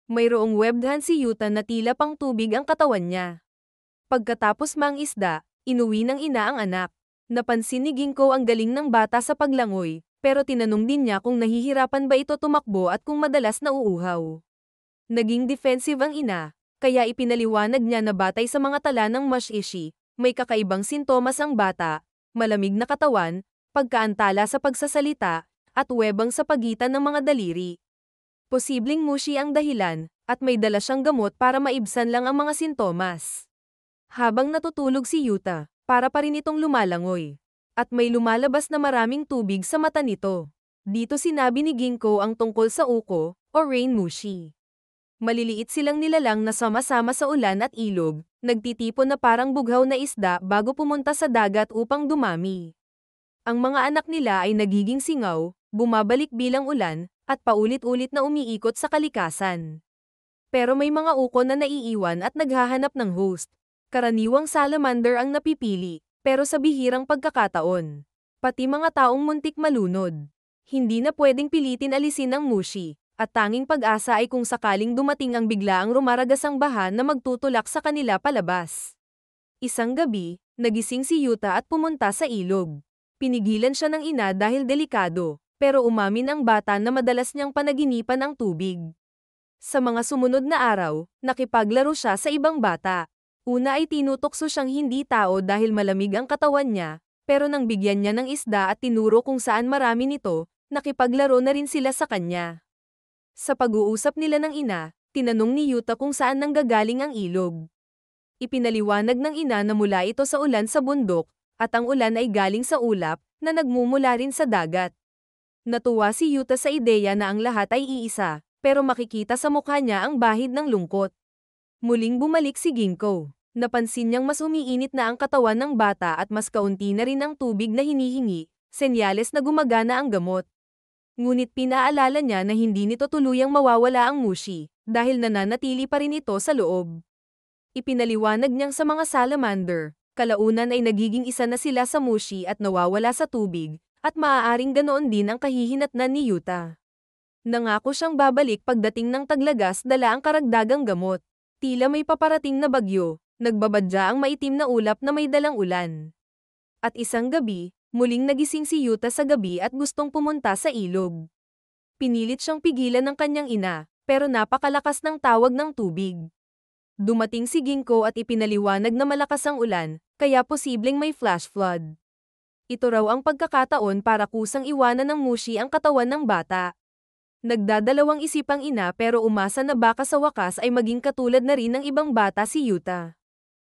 Mayroong webdhan si Yuta na tila pang tubig ang katawan niya. Pagkatapos mang isda, inuwi ng ina ang anak. Napansin ni Ginko ang galing ng bata sa paglangoy, pero tinanong din niya kung nahihirapan ba ito tumakbo at kung madalas nauuhaw. Naging defensive ang ina, kaya ipinaliwanag niya na batay sa mga tala ng Mushishi, may kakaibang sintomas ang bata, malamig na katawan, pagkaantala sa pagsasalita, at webang sa pagitan ng mga daliri. Posibleng mushi ang dahilan, at may dala siyang gamot para maibsan lang ang mga sintomas. Habang natutulog si Yuta, para pa rin itong lumalangoy. At may lumalabas na maraming tubig sa mata nito. Dito sinabi ni Ginko ang tungkol sa uko, o rain mushi. Maliliit silang nilalang na sama-sama sa ulan at ilog, nagtitipon na parang bughaw na isda bago pumunta sa dagat upang dumami. Ang mga anak nila ay nagiging singaw, bumabalik bilang ulan, at paulit-ulit na umiikot sa kalikasan. Pero may mga uko na naiiwan at naghahanap ng host. Karaniwang salamander ang napipili, pero sa bihirang pagkakataon. Pati mga taong muntik malunod. Hindi na pwedeng pilitin alisin ang mushi, at tanging pag-asa ay kung sakaling dumating ang biglaang rumaragasang baha na magtutulak sa kanila palabas. Isang gabi, nagising si Yuta at pumunta sa ilog. Pinigilan siya ng ina dahil delikado, pero umamin ang bata na madalas niyang panaginipan ang tubig. Sa mga sumunod na araw, nakipaglaro siya sa ibang bata. Una ay tinutokso siyang hindi tao dahil malamig ang katawan niya, pero nang bigyan niya ng isda at tinuro kung saan marami nito, nakipaglaro na rin sila sa kanya. Sa pag-uusap nila ng ina, tinanong ni Yuta kung saan nanggagaling ang ilog. Ipinaliwanag ng ina na mula ito sa ulan sa bundok, at ang ulan ay galing sa ulap, na nagmumula rin sa dagat. Natuwa si Yuta sa ideya na ang lahat ay iisa, pero makikita sa mukha niya ang bahid ng lungkot. Muling bumalik si Ginko. Napansin niyang mas umiinit na ang katawan ng bata at mas kaunti na rin ang tubig na hinihingi, senyales na gumagana ang gamot. Ngunit pinaalala niya na hindi nito tuluyang mawawala ang mushi, dahil nananatili pa rin ito sa loob. Ipinaliwanag niyang sa mga salamander, kalaunan ay nagiging isa na sila sa mushi at nawawala sa tubig, at maaaring ganoon din ang kahihinatnan ni Yuta. Nangako siyang babalik pagdating ng taglagas dala ang karagdagang gamot. Tila may paparating na bagyo, nagbabadya ang maitim na ulap na may dalang ulan. At isang gabi, muling nagising si Yuta sa gabi at gustong pumunta sa ilog. Pinilit siyang pigilan ng kanyang ina, pero napakalakas ng tawag ng tubig. Dumating si Ginko at ipinaliwanag na malakas ang ulan, kaya posibleng may flash flood. Ito raw ang pagkakataon para kusang iwanan ng mushi ang katawan ng bata. Nagdadalawang isip ang ina pero umasa na baka sa wakas ay maging katulad na rin ng ibang bata si Yuta.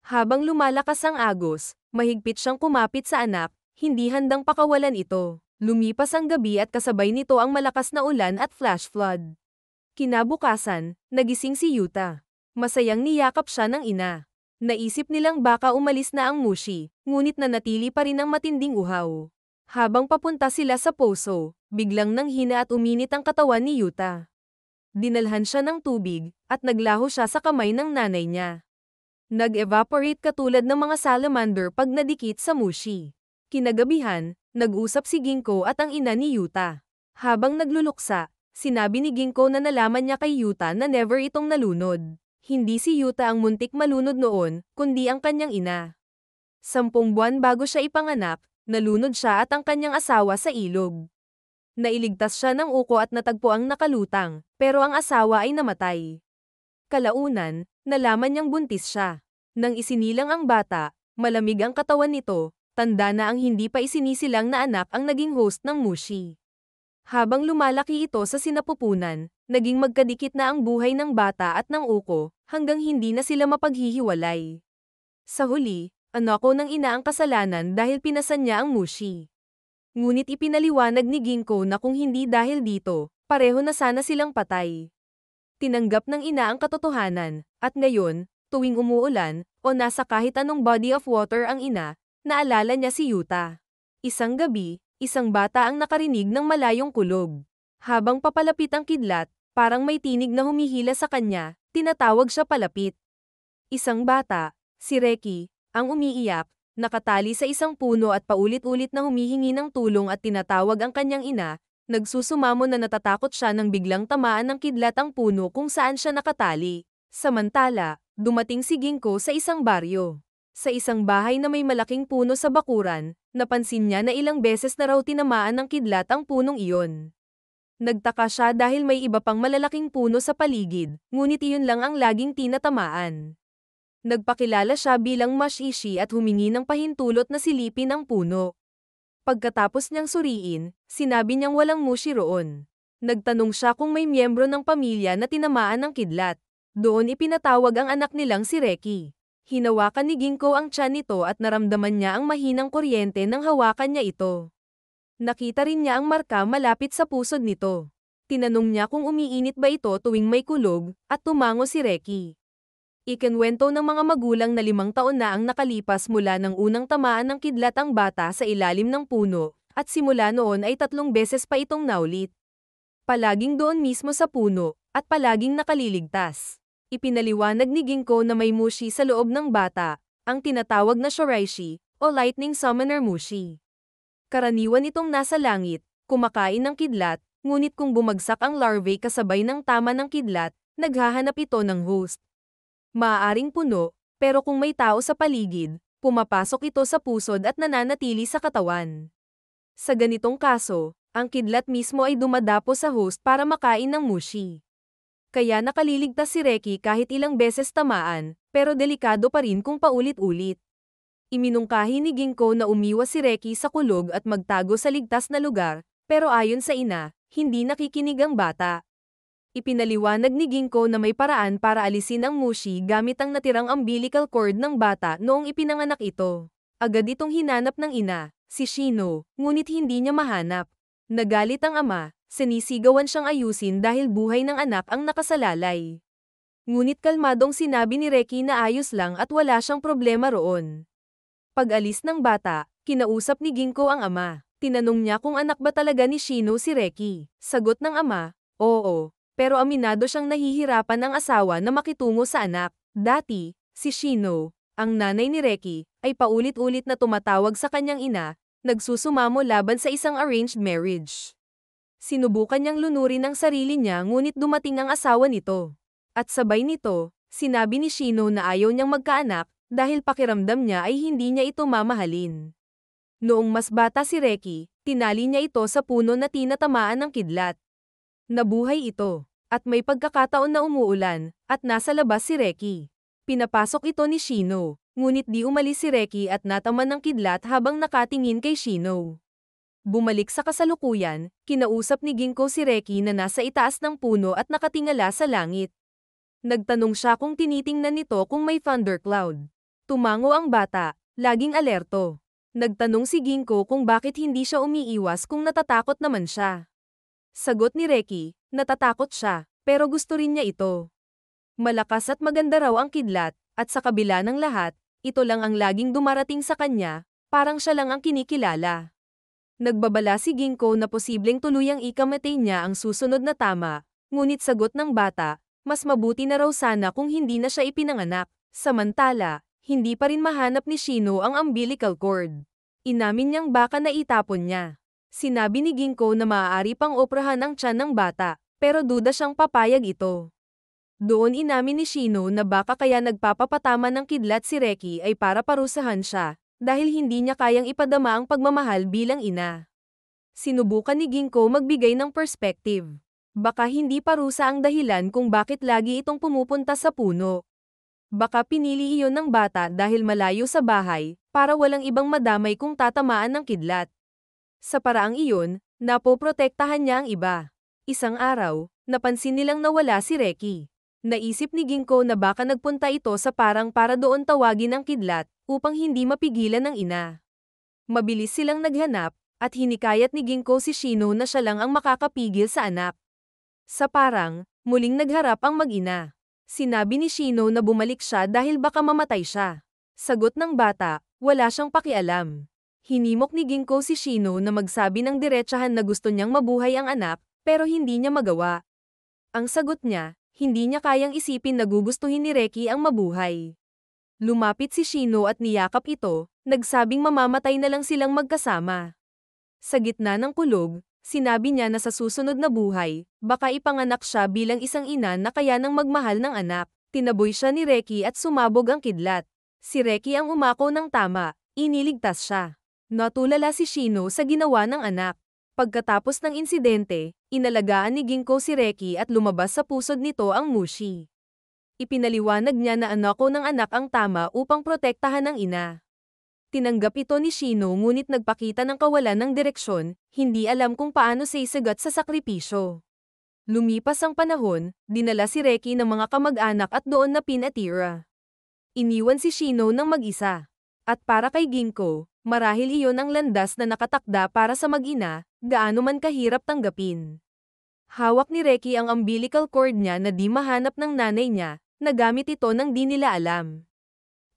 Habang lumalakas ang agos, mahigpit siyang kumapit sa anak, hindi handang pakawalan ito. Lumipas ang gabi at kasabay nito ang malakas na ulan at flash flood. Kinabukasan, nagising si Yuta. Masayang niyakap siya ng ina. Naisip nilang baka umalis na ang mushi, ngunit nanatili pa rin ang matinding uhaw. Habang papunta sila sa poso, biglang nanghina at uminit ang katawan ni Yuta. Dinalhan siya ng tubig, at naglaho siya sa kamay ng nanay niya. Nag-evaporate katulad ng mga salamander pag nadikit sa mushi. Kinagabihan, nag-usap si Ginko at ang ina ni Yuta. Habang nagluluksa, sinabi ni Ginko na nalaman niya kay Yuta na never itong nalunod. Hindi si Yuta ang muntik malunod noon, kundi ang kanyang ina. 10 buwan bago siya ipanganak, nalunod siya at ang kanyang asawa sa ilog. Nailigtas siya ng uko at natagpo ang nakalutang, pero ang asawa ay namatay. Kalaunan, nalaman niyang buntis siya. Nang isinilang ang bata, malamig ang katawan nito, tanda na ang hindi pa isinisilang na anak ang naging host ng mushi. Habang lumalaki ito sa sinapupunan, naging magkadikit na ang buhay ng bata at ng uko, hanggang hindi na sila mapaghihiwalay. Sa huli, anako ng ina ang kasalanan dahil pinasan niya ang mushi. Ngunit ipinaliwanag ni Ginko na kung hindi dahil dito, pareho na sana silang patay. Tinanggap ng ina ang katotohanan, at ngayon, tuwing umuulan, o nasa kahit anong body of water ang ina, naalala niya si Yuta. Isang gabi, isang bata ang nakarinig ng malayong kulog. Habang papalapit ang kidlat, parang may tinig na humihila sa kanya, tinatawag siya palapit. Isang bata, si Reki, ang umiiyak, nakatali sa isang puno at paulit-ulit na humihingi ng tulong at tinatawag ang kanyang ina, nagsusumamo na natatakot siya nang biglang tamaan ng kidlat ang puno kung saan siya nakatali. Samantala, dumating si Ginko sa isang baryo. Sa isang bahay na may malaking puno sa bakuran, napansin niya na ilang beses na raw tinamaan ng kidlat ang punong iyon. Nagtaka siya dahil may iba pang malalaking puno sa paligid, ngunit iyon lang ang laging tinatamaan. Nagpakilala siya bilang Mashishi at humingi ng pahintulot na silipin ang puno. Pagkatapos niyang suriin, sinabi niyang walang mushi roon. Nagtanong siya kung may miyembro ng pamilya na tinamaan ng kidlat. Doon ipinatawag ang anak nilang si Reki. Hinawakan ni Ginko ang tiyan nito at naramdaman niya ang mahinang kuryente nang hawakan niya ito. Nakita rin niya ang marka malapit sa pusod nito. Tinanong niya kung umiinit ba ito tuwing may kulog, at tumango si Reki. Ikinwento ng mga magulang na 5 taon na ang nakalipas mula ng unang tamaan ng kidlat ang bata sa ilalim ng puno, at simula noon ay 3 beses pa itong naulit. Palaging doon mismo sa puno, at palaging nakaliligtas. Ipinaliwanag ni Ginko na may mushi sa loob ng bata, ang tinatawag na Shoraishi, o Lightning Summoner Mushi. Karaniwan itong nasa langit, kumakain ng kidlat, ngunit kung bumagsak ang larvae kasabay ng tama ng kidlat, naghahanap ito ng host. Maaaring puno, pero kung may tao sa paligid, pumapasok ito sa pusod at nananatili sa katawan. Sa ganitong kaso, ang kidlat mismo ay dumadapo sa host para makain ng mushi. Kaya nakaliligtas si Reki kahit ilang beses tamaan, pero delikado pa rin kung paulit-ulit. Iminungkahi ni Ginko na umiwas si Reki sa kulog at magtago sa ligtas na lugar, pero ayon sa ina, hindi nakikinig ang bata. Ipinaliwanag ni Ginko na may paraan para alisin ang mushi gamit ang natirang umbilical cord ng bata noong ipinanganak ito. Agad itong hinanap ng ina, si Shino, ngunit hindi niya mahanap. Nagalit ang ama, sinisigawan siyang ayusin dahil buhay ng anak ang nakasalalay. Ngunit kalmadong sinabi ni Reki na ayos lang at wala siyang problema roon. Pag-alis ng bata, kinausap ni Ginko ang ama. Tinanong niya kung anak ba talaga ni Shino si Reki. Sagot ng ama, oo. Pero aminado siyang nahihirapan ang asawa na makitungo sa anak. Dati, Si Shino, ang nanay ni Reki, ay paulit-ulit na tumatawag sa kanyang ina, nagsusumamo laban sa isang arranged marriage. Sinubukan niyang lunurin ang sarili niya ngunit dumating ang asawa nito. At sabay nito, sinabi ni Shino na ayaw niyang magkaanak dahil pakiramdam niya ay hindi niya ito mamahalin. Noong mas bata si Reki, tinali niya ito sa puno na tinatamaan ng kidlat. Nabuhay ito, at may pagkakataon na umuulan, at nasa labas si Reki. Pinapasok ito ni Shino, ngunit di umalis si Reki at nataman ng kidlat habang nakatingin kay Shino. Bumalik sa kasalukuyan, kinausap ni Ginko si Reki na nasa itaas ng puno at nakatingala sa langit. Nagtanong siya kung tinitingnan nito kung may thundercloud. Tumango ang bata, laging alerto. Nagtanong si Ginko kung bakit hindi siya umiiwas kung natatakot naman siya. Sagot ni Reki, natatakot siya, pero gusto rin niya ito. Malakas at maganda raw ang kidlat, at sa kabila ng lahat, ito lang ang laging dumarating sa kanya, parang siya lang ang kinikilala. Nagbabala si Ginko na posibleng tuluyang ikamatay niya ang susunod na tama, ngunit sagot ng bata, mas mabuti na raw sana kung hindi na siya ipinanganak. Samantala, hindi pa rin mahanap ni Shino ang umbilical cord. Inamin niyang baka naitapon niya. Sinabi ni Ginko na maaari pang oprahan ang tiyan ng bata, pero duda siyang papayag ito. Doon inamin ni Shino na baka kaya nagpapapatama ng kidlat si Reki ay para parusahan siya, dahil hindi niya kayang ipadama ang pagmamahal bilang ina. Sinubukan ni Ginko magbigay ng perspective. Baka hindi parusa ang dahilan kung bakit lagi itong pumupunta sa puno. Baka pinili iyon ng bata dahil malayo sa bahay, para walang ibang madamay kung tatamaan ng kidlat. Sa paraang iyon, napoprotektahan niya ang iba. Isang araw, napansin nilang nawala si Reki. Naisip ni Ginko na baka nagpunta ito sa parang para doon tawagin ang kidlat, upang hindi mapigilan ng ina. Mabilis silang naghanap, at hinikayat ni Ginko si Shino na siya lang ang makakapigil sa anak. Sa parang, muling nagharap ang mag-ina. Sinabi ni Shino na bumalik siya dahil baka mamatay siya. Sagot ng bata, wala siyang pakialam. Hinimok ni Ginko si Shino na magsabi ng diretsahan na gusto niyang mabuhay ang anak, pero hindi niya magawa. Ang sagot niya, hindi niya kayang isipin na gugustuhin ni Reki ang mabuhay. Lumapit si Shino at niyakap ito, nagsabing mamamatay na lang silang magkasama. Sa gitna ng kulog, sinabi niya na sa susunod na buhay, baka ipanganak siya bilang isang ina na kayanang magmahal ng anak. Tinaboy siya ni Reki at sumabog ang kidlat. Si Reki ang umako ng tama, iniligtas siya. Natulala si Shino sa ginawa ng anak. Pagkatapos ng insidente, inalagaan ni Ginko si Reki at lumabas sa pusod nito ang mushi. Ipinaliwanag niya na anako ng anak ang tama upang protektahan ng ina. Tinanggap ito ni Shino ngunit nagpakita ng kawalan ng direksyon, hindi alam kung paano sisigat sa sakripisyo. Lumipas ang panahon, dinala si Reki ng mga kamag-anak at doon na pinatira. Iniwan si Shino ng mag-isa. At para kay Ginko, marahil iyon ang landas na nakatakda para sa mag-ina, gaano man kahirap tanggapin. Hawak ni Reki ang umbilical cord niya na di mahanap ng nanay niya, nagamit ito nang di nila alam.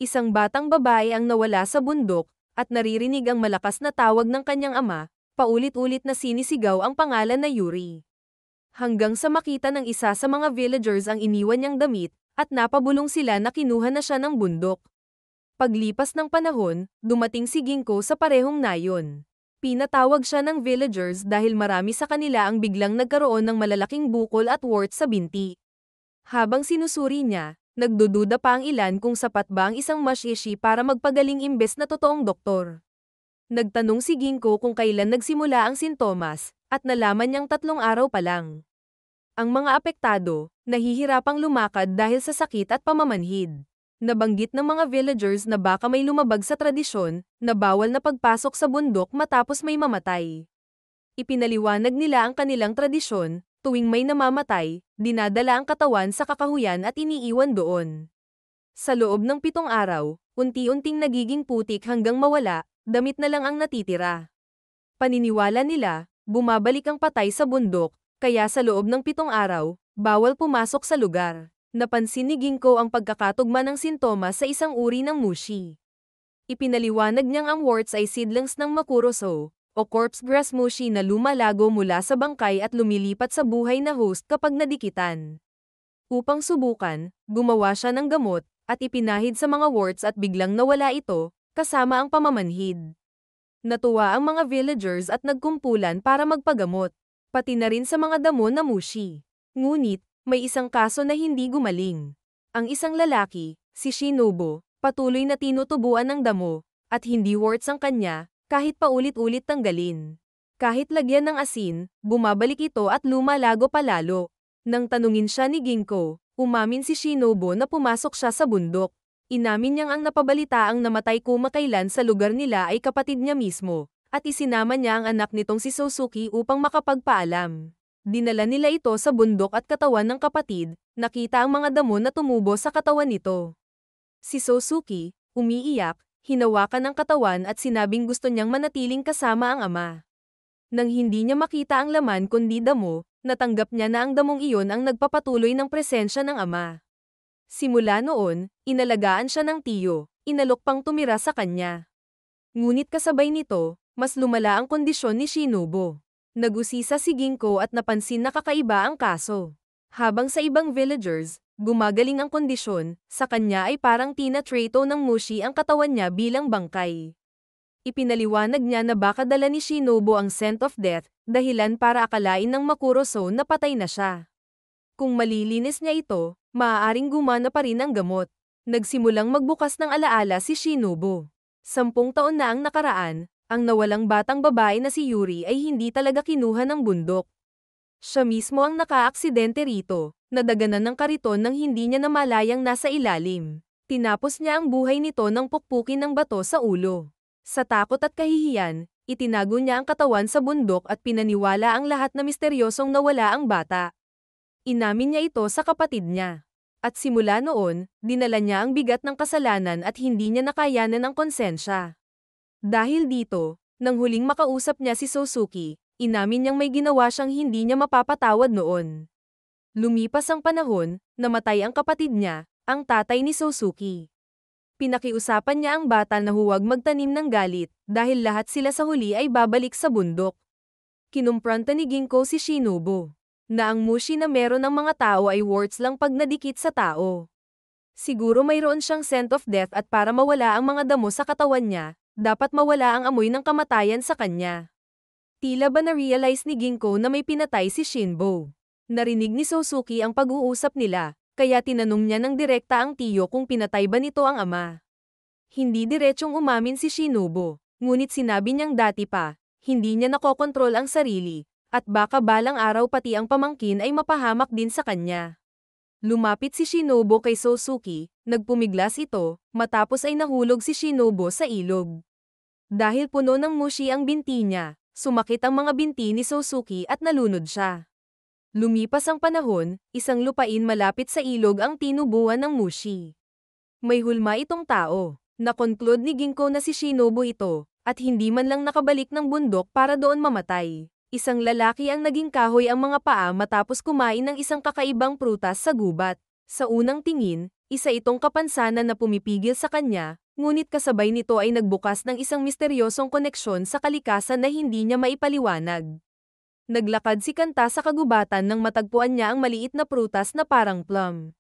Isang batang babae ang nawala sa bundok, at naririnig ang malakas na tawag ng kanyang ama, paulit-ulit na sinisigaw ang pangalan na Yuri. Hanggang sa makita ng isa sa mga villagers ang iniwan niyang damit, at napabulong sila na kinuha na siya ng bundok. Paglipas ng panahon, dumating si Ginko sa parehong nayon. Pinatawag siya ng villagers dahil marami sa kanila ang biglang nagkaroon ng malalaking bukol at wart sa binti. Habang sinusuri niya, nagdududa pa ang ilan kung sapat ba ang isang mashishi para magpagaling imbes na totoong doktor. Nagtanong si Ginko kung kailan nagsimula ang sintomas, at nalaman niyang 3 araw pa lang. Ang mga apektado, nahihirapang lumakad dahil sa sakit at pamamanhid. Nabanggit ng mga villagers na baka may lumabag sa tradisyon, na bawal na pagpasok sa bundok matapos may mamatay. Ipinaliwanag nila ang kanilang tradisyon, tuwing may namamatay, dinadala ang katawan sa kakahuyan at iniiwan doon. Sa loob ng 7 araw, unti-unting nagiging putik hanggang mawala, damit na lang ang natitira. Paniniwala nila, bumabalik ang patay sa bundok, kaya sa loob ng 7 araw, bawal pumasok sa lugar. Napansin ni Ginko ang pagkakatugma ng sintomas sa isang uri ng mushi. Ipinaliwanag niyang ang warts ay seedlings ng makuroso, o corpse grass mushi na lumalago mula sa bangkay at lumilipat sa buhay na host kapag nadikitan. Upang subukan, gumawa siya ng gamot, at ipinahid sa mga warts at biglang nawala ito, kasama ang pamamanhid. Natuwa ang mga villagers at nagkumpulan para magpagamot, pati na rin sa mga damo na mushi. Ngunit, may isang kaso na hindi gumaling. Ang isang lalaki, si Shinobu, patuloy na tinutubuan ng damo, at hindi warts ang kanya, kahit paulit-ulit tanggalin. Kahit lagyan ng asin, bumabalik ito at lumalago palalo. Nang tanungin siya ni Ginko, umamin si Shinobu na pumasok siya sa bundok. Inamin niyang ang napabalitaang namatay kumakailan sa lugar nila ay kapatid niya mismo, at isinama niya ang anak nitong si Sosuke upang makapagpaalam. Dinala nila ito sa bundok at katawan ng kapatid, nakita ang mga damo na tumubo sa katawan nito. Si Sosuke, umiiyak, hinawakan ang katawan at sinabing gusto niyang manatiling kasama ang ama. Nang hindi niya makita ang laman kundi damo, natanggap niya na ang damong iyon ang nagpapatuloy ng presensya ng ama. Simula noon, inalagaan siya ng tiyo, inalok pang tumira sa kanya. Ngunit kasabay nito, mas lumala ang kondisyon ni Shinobu. Nag-usisa si Ginko at napansin na kakaiba ang kaso. Habang sa ibang villagers, gumagaling ang kondisyon, sa kanya ay parang tinatrato ng mushi ang katawan niya bilang bangkay. Ipinaliwanag niya na baka dala ni Shinobu ang scent of death, dahilan para akalain ng Makuroso na patay na siya. Kung malilinis niya ito, maaaring gumana pa rin ang gamot. Nagsimulang magbukas ng alaala si Shinobu. 10 taon na ang nakaraan, ang nawalang batang babae na si Yuri ay hindi talaga kinuha ng bundok. Siya mismo ang nakaaksidente rito, nadaganan ng kariton nang hindi niya namalayang nasa ilalim. Tinapos niya ang buhay nito ng pukpukin ng bato sa ulo. Sa takot at kahihiyan, itinago niya ang katawan sa bundok at pinaniwala ang lahat na misteryosong nawala ang bata. Inamin niya ito sa kapatid niya. At simula noon, dinala niya ang bigat ng kasalanan at hindi niya nakayanan ang konsensya. Dahil dito, nang huling makausap niya si Sosuke, inamin niyang may ginawa siyang hindi niya mapapatawad noon. Lumipas ang panahon, namatay ang kapatid niya, ang tatay ni Sosuke. Pinakiusapan niya ang bata na huwag magtanim ng galit, dahil lahat sila sa huli ay babalik sa bundok. Kinumpranta ni Ginko si Shinobu na ang mushi na meron ng mga tao ay warts lang pag nadikit sa tao. Siguro mayroon siyang scent of death at para mawala ang mga damo sa katawan niya, dapat mawala ang amoy ng kamatayan sa kanya. Tila ba na-realize ni Ginko na may pinatay si Shinbo? Narinig ni Sosuke ang pag-uusap nila, kaya tinanong niya ng direkta ang tiyo kung pinatay ba nito ang ama. Hindi diretsyong umamin si Shinobu, ngunit sinabi niyang dati pa, hindi niya nakokontrol ang sarili, at baka balang araw pati ang pamangkin ay mapahamak din sa kanya. Lumapit si Shinobu kay Sosuke, nagpumiglas ito, matapos ay nahulog si Shinobu sa ilog. Dahil puno ng mushi ang binti niya, sumakit ang mga binti ni Sosuke at nalunod siya. Lumipas ang panahon, isang lupain malapit sa ilog ang tinubuan ng mushi. May hulma itong tao. Na-conclude ni Ginko na si Shinobu ito, at hindi man lang nakabalik ng bundok para doon mamatay. Isang lalaki ang naging kahoy ang mga paa matapos kumain ng isang kakaibang prutas sa gubat. Sa unang tingin, isa itong kapansanan na pumipigil sa kanya, ngunit kasabay nito ay nagbukas ng isang misteryosong koneksyon sa kalikasan na hindi niya maipaliwanag. Naglakad si Kanta sa kagubatan nang matagpuan niya ang maliit na prutas na parang plum.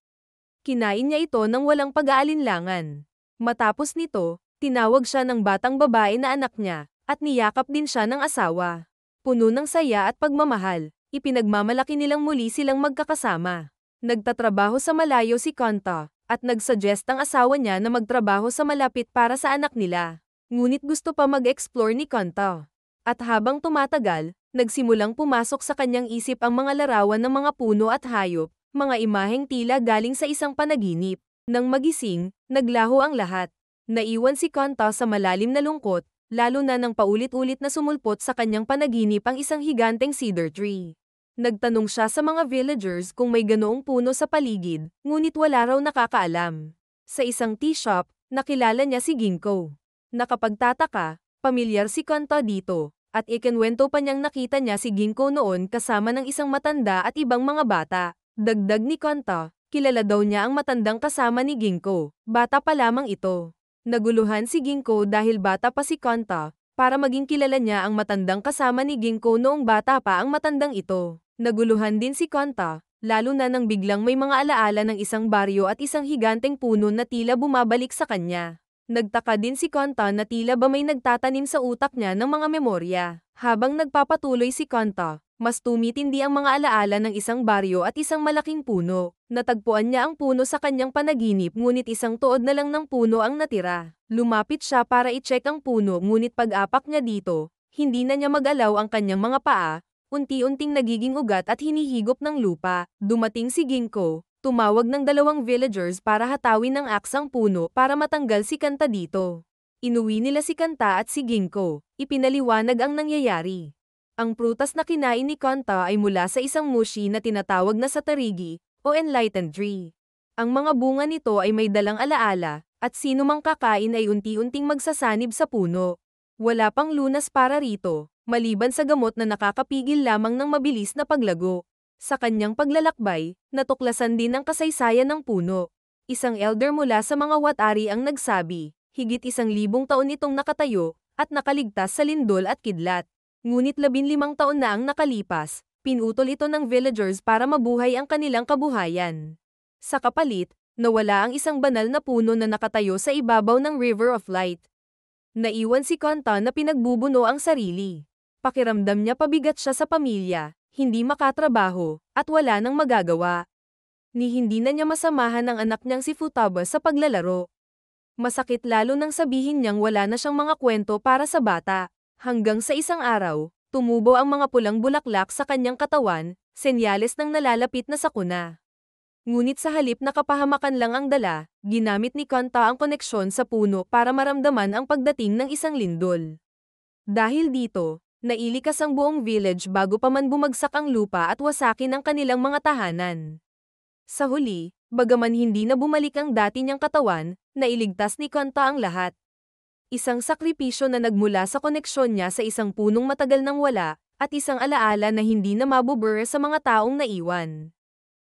Kinain niya ito nang walang pag-aalinlangan. Matapos nito, tinawag siya ng batang babae na anak niya, at niyakap din siya ng asawa. Puno ng saya at pagmamahal, ipinagmamalaki nilang muli silang magkakasama. Nagtatrabaho sa malayo si Kanta, at nagsuggest ang asawa niya na magtrabaho sa malapit para sa anak nila. Ngunit gusto pa mag-explore ni Kanta. At habang tumatagal, nagsimulang pumasok sa kanyang isip ang mga larawan ng mga puno at hayop, mga imaheng tila galing sa isang panaginip. Nang magising, naglaho ang lahat. Naiwan si Kanta sa malalim na lungkot, lalo na nang paulit-ulit na sumulpot sa kanyang panaginip ang isang higanteng cedar tree. Nagtanong siya sa mga villagers kung may ganoong puno sa paligid, ngunit wala raw nakakaalam. Sa isang tea shop, nakilala niya si Ginko. Nakapagtataka, pamilyar si Kanta dito, at ikinwento pa niyang nakita niya si Ginko noon kasama ng isang matanda at ibang mga bata. Dagdag ni Kanta, kilala daw niya ang matandang kasama ni Ginko, bata pa lamang ito. Naguluhan si Ginko dahil bata pa si Kanta, para maging kilala niya ang matandang kasama ni Ginko noong bata pa ang matandang ito. Naguluhan din si Kanta, lalo na nang biglang may mga alaala ng isang baryo at isang higanteng puno na tila bumabalik sa kanya. Nagtaka din si Kanta na tila ba may nagtatanim sa utak niya ng mga memorya. Habang nagpapatuloy si Kanta, mas tumitindi ang mga alaala ng isang baryo at isang malaking puno. Natagpuan niya ang puno sa kanyang panaginip ngunit isang tuod na lang ng puno ang natira. Lumapit siya para i-check ang puno ngunit pag-apak niya dito, hindi na niya mag-alaw ang kanyang mga paa, unti-unting nagiging ugat at hinihigop ng lupa. Dumating si Ginkgo, tumawag ng 2 villagers para hatawin ng aksang puno para matanggal si Kanta dito. Inuwi nila si Kanta at si Ginkgo, ipinaliwanag ang nangyayari. Ang prutas na kinain ni Kanta ay mula sa isang mushi na tinatawag na satarigi, o enlightened tree. Ang mga bunga nito ay may dalang alaala, at sino mang kakain ay unti-unting magsasanib sa puno. Wala pang lunas para rito, maliban sa gamot na nakakapigil lamang ng mabilis na paglago. Sa kanyang paglalakbay, natuklasan din ang kasaysayan ng puno. Isang elder mula sa mga Watari ang nagsabi, higit 1,000 taon itong nakatayo, at nakaligtas sa lindol at kidlat. Ngunit 15 taon na ang nakalipas, pinutol ito ng villagers para mabuhay ang kanilang kabuhayan. Sa kapalit, nawala ang isang banal na puno na nakatayo sa ibabaw ng River of Light. Naiwan si Kanta na pinagbubuno ang sarili. Pakiramdam niya pabigat siya sa pamilya, hindi makatrabaho, at wala nang magagawa. Ni hindi na niya masamahan ang anak niyang si Futaba sa paglalaro. Masakit lalo nang sabihin niyang wala na siyang mga kwento para sa bata. Hanggang sa isang araw, tumubo ang mga pulang bulaklak sa kanyang katawan, senyales ng nalalapit na sakuna. Ngunit sa halip na kapahamakan lang ang dala, ginamit ni Kanta ang koneksyon sa puno para maramdaman ang pagdating ng isang lindol. Dahil dito, nailikas ang buong village bago pa man bumagsak ang lupa at wasakin ang kanilang mga tahanan. Sa huli, bagaman hindi na bumalik ang dati niyang katawan, nailigtas ni Kanta ang lahat. Isang sakripisyo na nagmula sa koneksyon niya sa isang punong matagal nang wala, at isang alaala na hindi na mabubure sa mga taong naiwan.